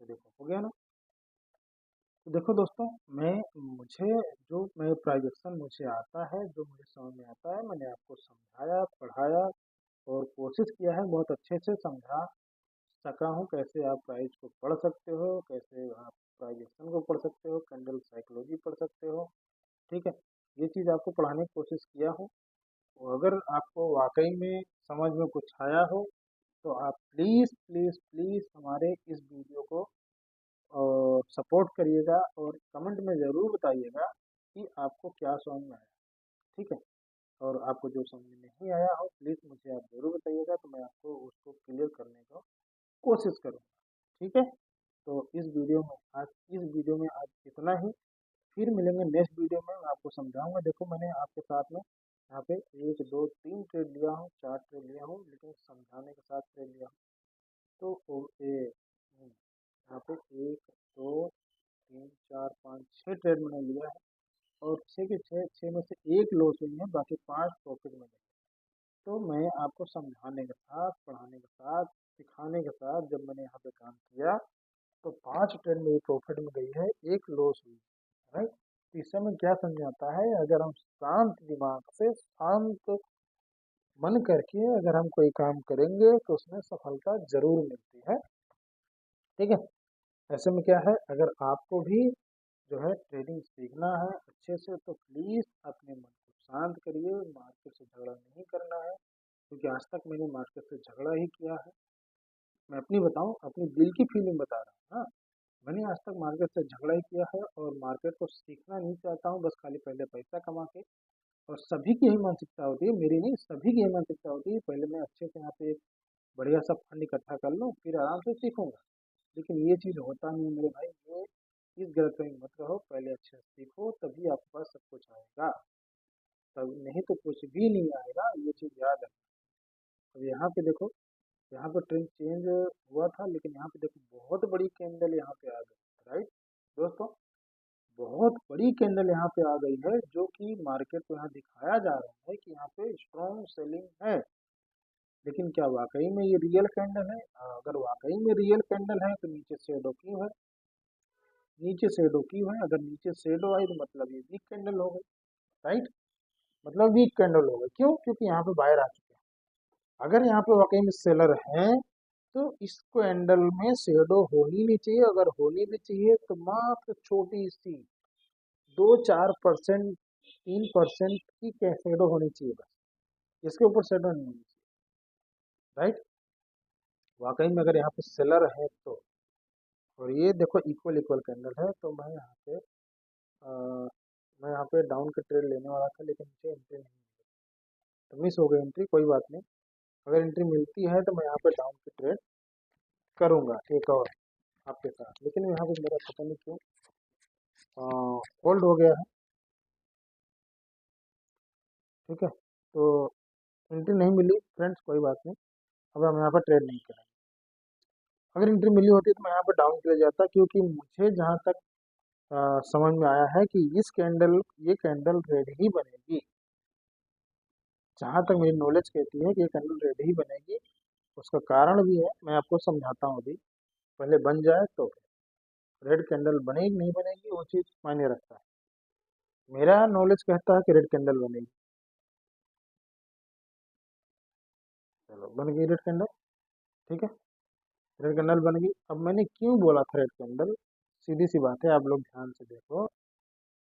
तो देखो हो गया ना। तो देखो दोस्तों, मैं मुझे जो मैं प्राइजेक्शन मुझे आता है, जो मुझे समझ में आता है, मैंने आपको समझाया पढ़ाया और कोशिश किया है बहुत अच्छे से समझा सका हूँ, कैसे आप प्राइस को पढ़ सकते हो, कैसे आप प्राइजेक्शन को पढ़ सकते हो, कैंडल साइकोलॉजी पढ़ सकते हो, ठीक है। ये चीज़ आपको पढ़ाने की कोशिश किया हूँ, और अगर आपको वाकई में समझ में कुछ आया हो तो आप प्लीज़ प्लीज़ प्लीज़ हमारे इस वीडियो को सपोर्ट करिएगा, और कमेंट में ज़रूर बताइएगा कि आपको क्या समझ में आया, ठीक है। और आपको जो समझ में नहीं आया हो प्लीज़ मुझे आप ज़रूर बताइएगा, तो मैं आपको उसको क्लियर करने का कोशिश करूँगा, ठीक है। तो इस वीडियो में आज इतना ही, फिर मिलेंगे नेक्स्ट वीडियो में, मैं आपको समझाऊंगा। देखो मैंने आपके साथ में यहाँ पे 1 2 3 ट्रेड लिया हूँ, 4 ट्रेड लिया हूँ, लेकिन समझाने के साथ ट्रेड लिया हूँ। तो यहाँ पे 1 2 3 4 5 6 ट्रेड मैंने लिया है, और छः के छः में से एक लॉस हुई है, बाकी 5 प्रॉफिट में गए। तो मैं आपको समझाने के साथ, पढ़ाने के साथ, सिखाने के साथ जब मैंने यहाँ पे काम किया तो 5 ट्रेड मेरी प्रॉफिट में गई है, एक लॉस हुई, राइट। तो इस समय क्या समझाता है, अगर हम शांत दिमाग से, शांत मन करके अगर हम कोई काम करेंगे तो उसमें सफलता जरूर मिलती है, ठीक है। ऐसे में क्या है, अगर आपको भी जो है ट्रेडिंग सीखना है अच्छे से तो प्लीज़ अपने मन को शांत करिए, आज तक मैंने मार्केट से झगड़ा ही किया है? मैं अपनी बताऊं, अपनी दिल की फीलिंग बता रहा हूँ। हाँ, मैंने आज तक मार्केट से झगड़ा ही किया है और मार्केट को सीखना नहीं चाहता हूँ, बस खाली पहले पैसा कमा के। और सभी की यही मानसिकता होती है, मेरी नहीं, सभी की यही मानसिकता होती है, पहले मैं अच्छे से यहाँ पे एक बढ़िया सा फंड इकट्ठा कर लूँ, फिर आराम से सीखूंगा। लेकिन ये चीज़ होता नहीं है मेरे भाई। ये इस गलतफहमी में मत रहो, पहले अच्छे से सीखो, तभी आपके पास सब कुछ आएगा। तब नहीं तो कुछ भी नहीं आएगा, ये चीज़ याद रखना। अब यहाँ पे देखो, यहाँ पे ट्रेंड चेंज हुआ था, लेकिन यहाँ पे देखो बहुत बड़ी कैंडल यहाँ पे आ गई, राइट दोस्तों? बहुत बड़ी कैंडल यहाँ पे आ गई है, जो कि मार्केट को यहाँ दिखाया जा रहा है कि यहाँ पे स्ट्रॉन्ग सेलिंग है। लेकिन क्या वाकई में ये रियल कैंडल है? अगर वाकई में रियल कैंडल है तो नीचे शेडो क्यों है? नीचे शेडो क्यों है? अगर नीचे शेडो आई तो मतलब ये वीक कैंडल हो गई, राइट? मतलब वीक कैंडल हो गई, क्यों? क्योंकि यहाँ पे बायर आ चुके हैं। अगर यहाँ पे वाकई में सेलर हैं तो इस कैंडल में शेडो होनी नहीं चाहिए। अगर होनी भी चाहिए तो मात्र छोटी सी 2-4%, 3% की शेडो होनी चाहिए बस। इसके ऊपर शेडो नहीं होनी चाहिए, राइट? वाकई में अगर यहाँ पे सेलर है तो। और ये देखो इक्वल इक्वल कैंडल है, तो मैं यहाँ पे डाउन का ट्रेड लेने वाला था, लेकिन मुझे एंट्री नहीं मिली, तो मिस हो गई एंट्री। कोई बात नहीं, अगर एंट्री मिलती है तो मैं यहाँ पे डाउन की ट्रेड करूंगा एक और आपके साथ। लेकिन यहाँ पे मेरा पता नहीं क्यों होल्ड हो गया है, ठीक है? तो एंट्री नहीं मिली फ्रेंड्स, कोई बात नहीं, अब हम यहाँ पर ट्रेड नहीं करेंगे। अगर एंट्री मिली होती तो मैं यहाँ पर डाउन के लिए जाता, क्योंकि मुझे जहाँ तक समझ में आया है कि ये कैंडल रेड ही बनेगी। जहाँ तक मेरी नॉलेज कहती है कि ये कैंडल रेड ही बनेगी। उसका कारण भी है, मैं आपको समझाता हूँ अभी। पहले बन जाए तो रेड कैंडल बनेगी नहीं बनेगी वो चीज़ मायने रखता है। मेरा नॉलेज कहता है कि रेड कैंडल बनेगी। चलो बन गई रेड कैंडल, ठीक है? रेड कैंडल बन गई। अब मैंने क्यों बोला था रेड कैंडल? सीधी सी बात है, आप लोग ध्यान से देखो।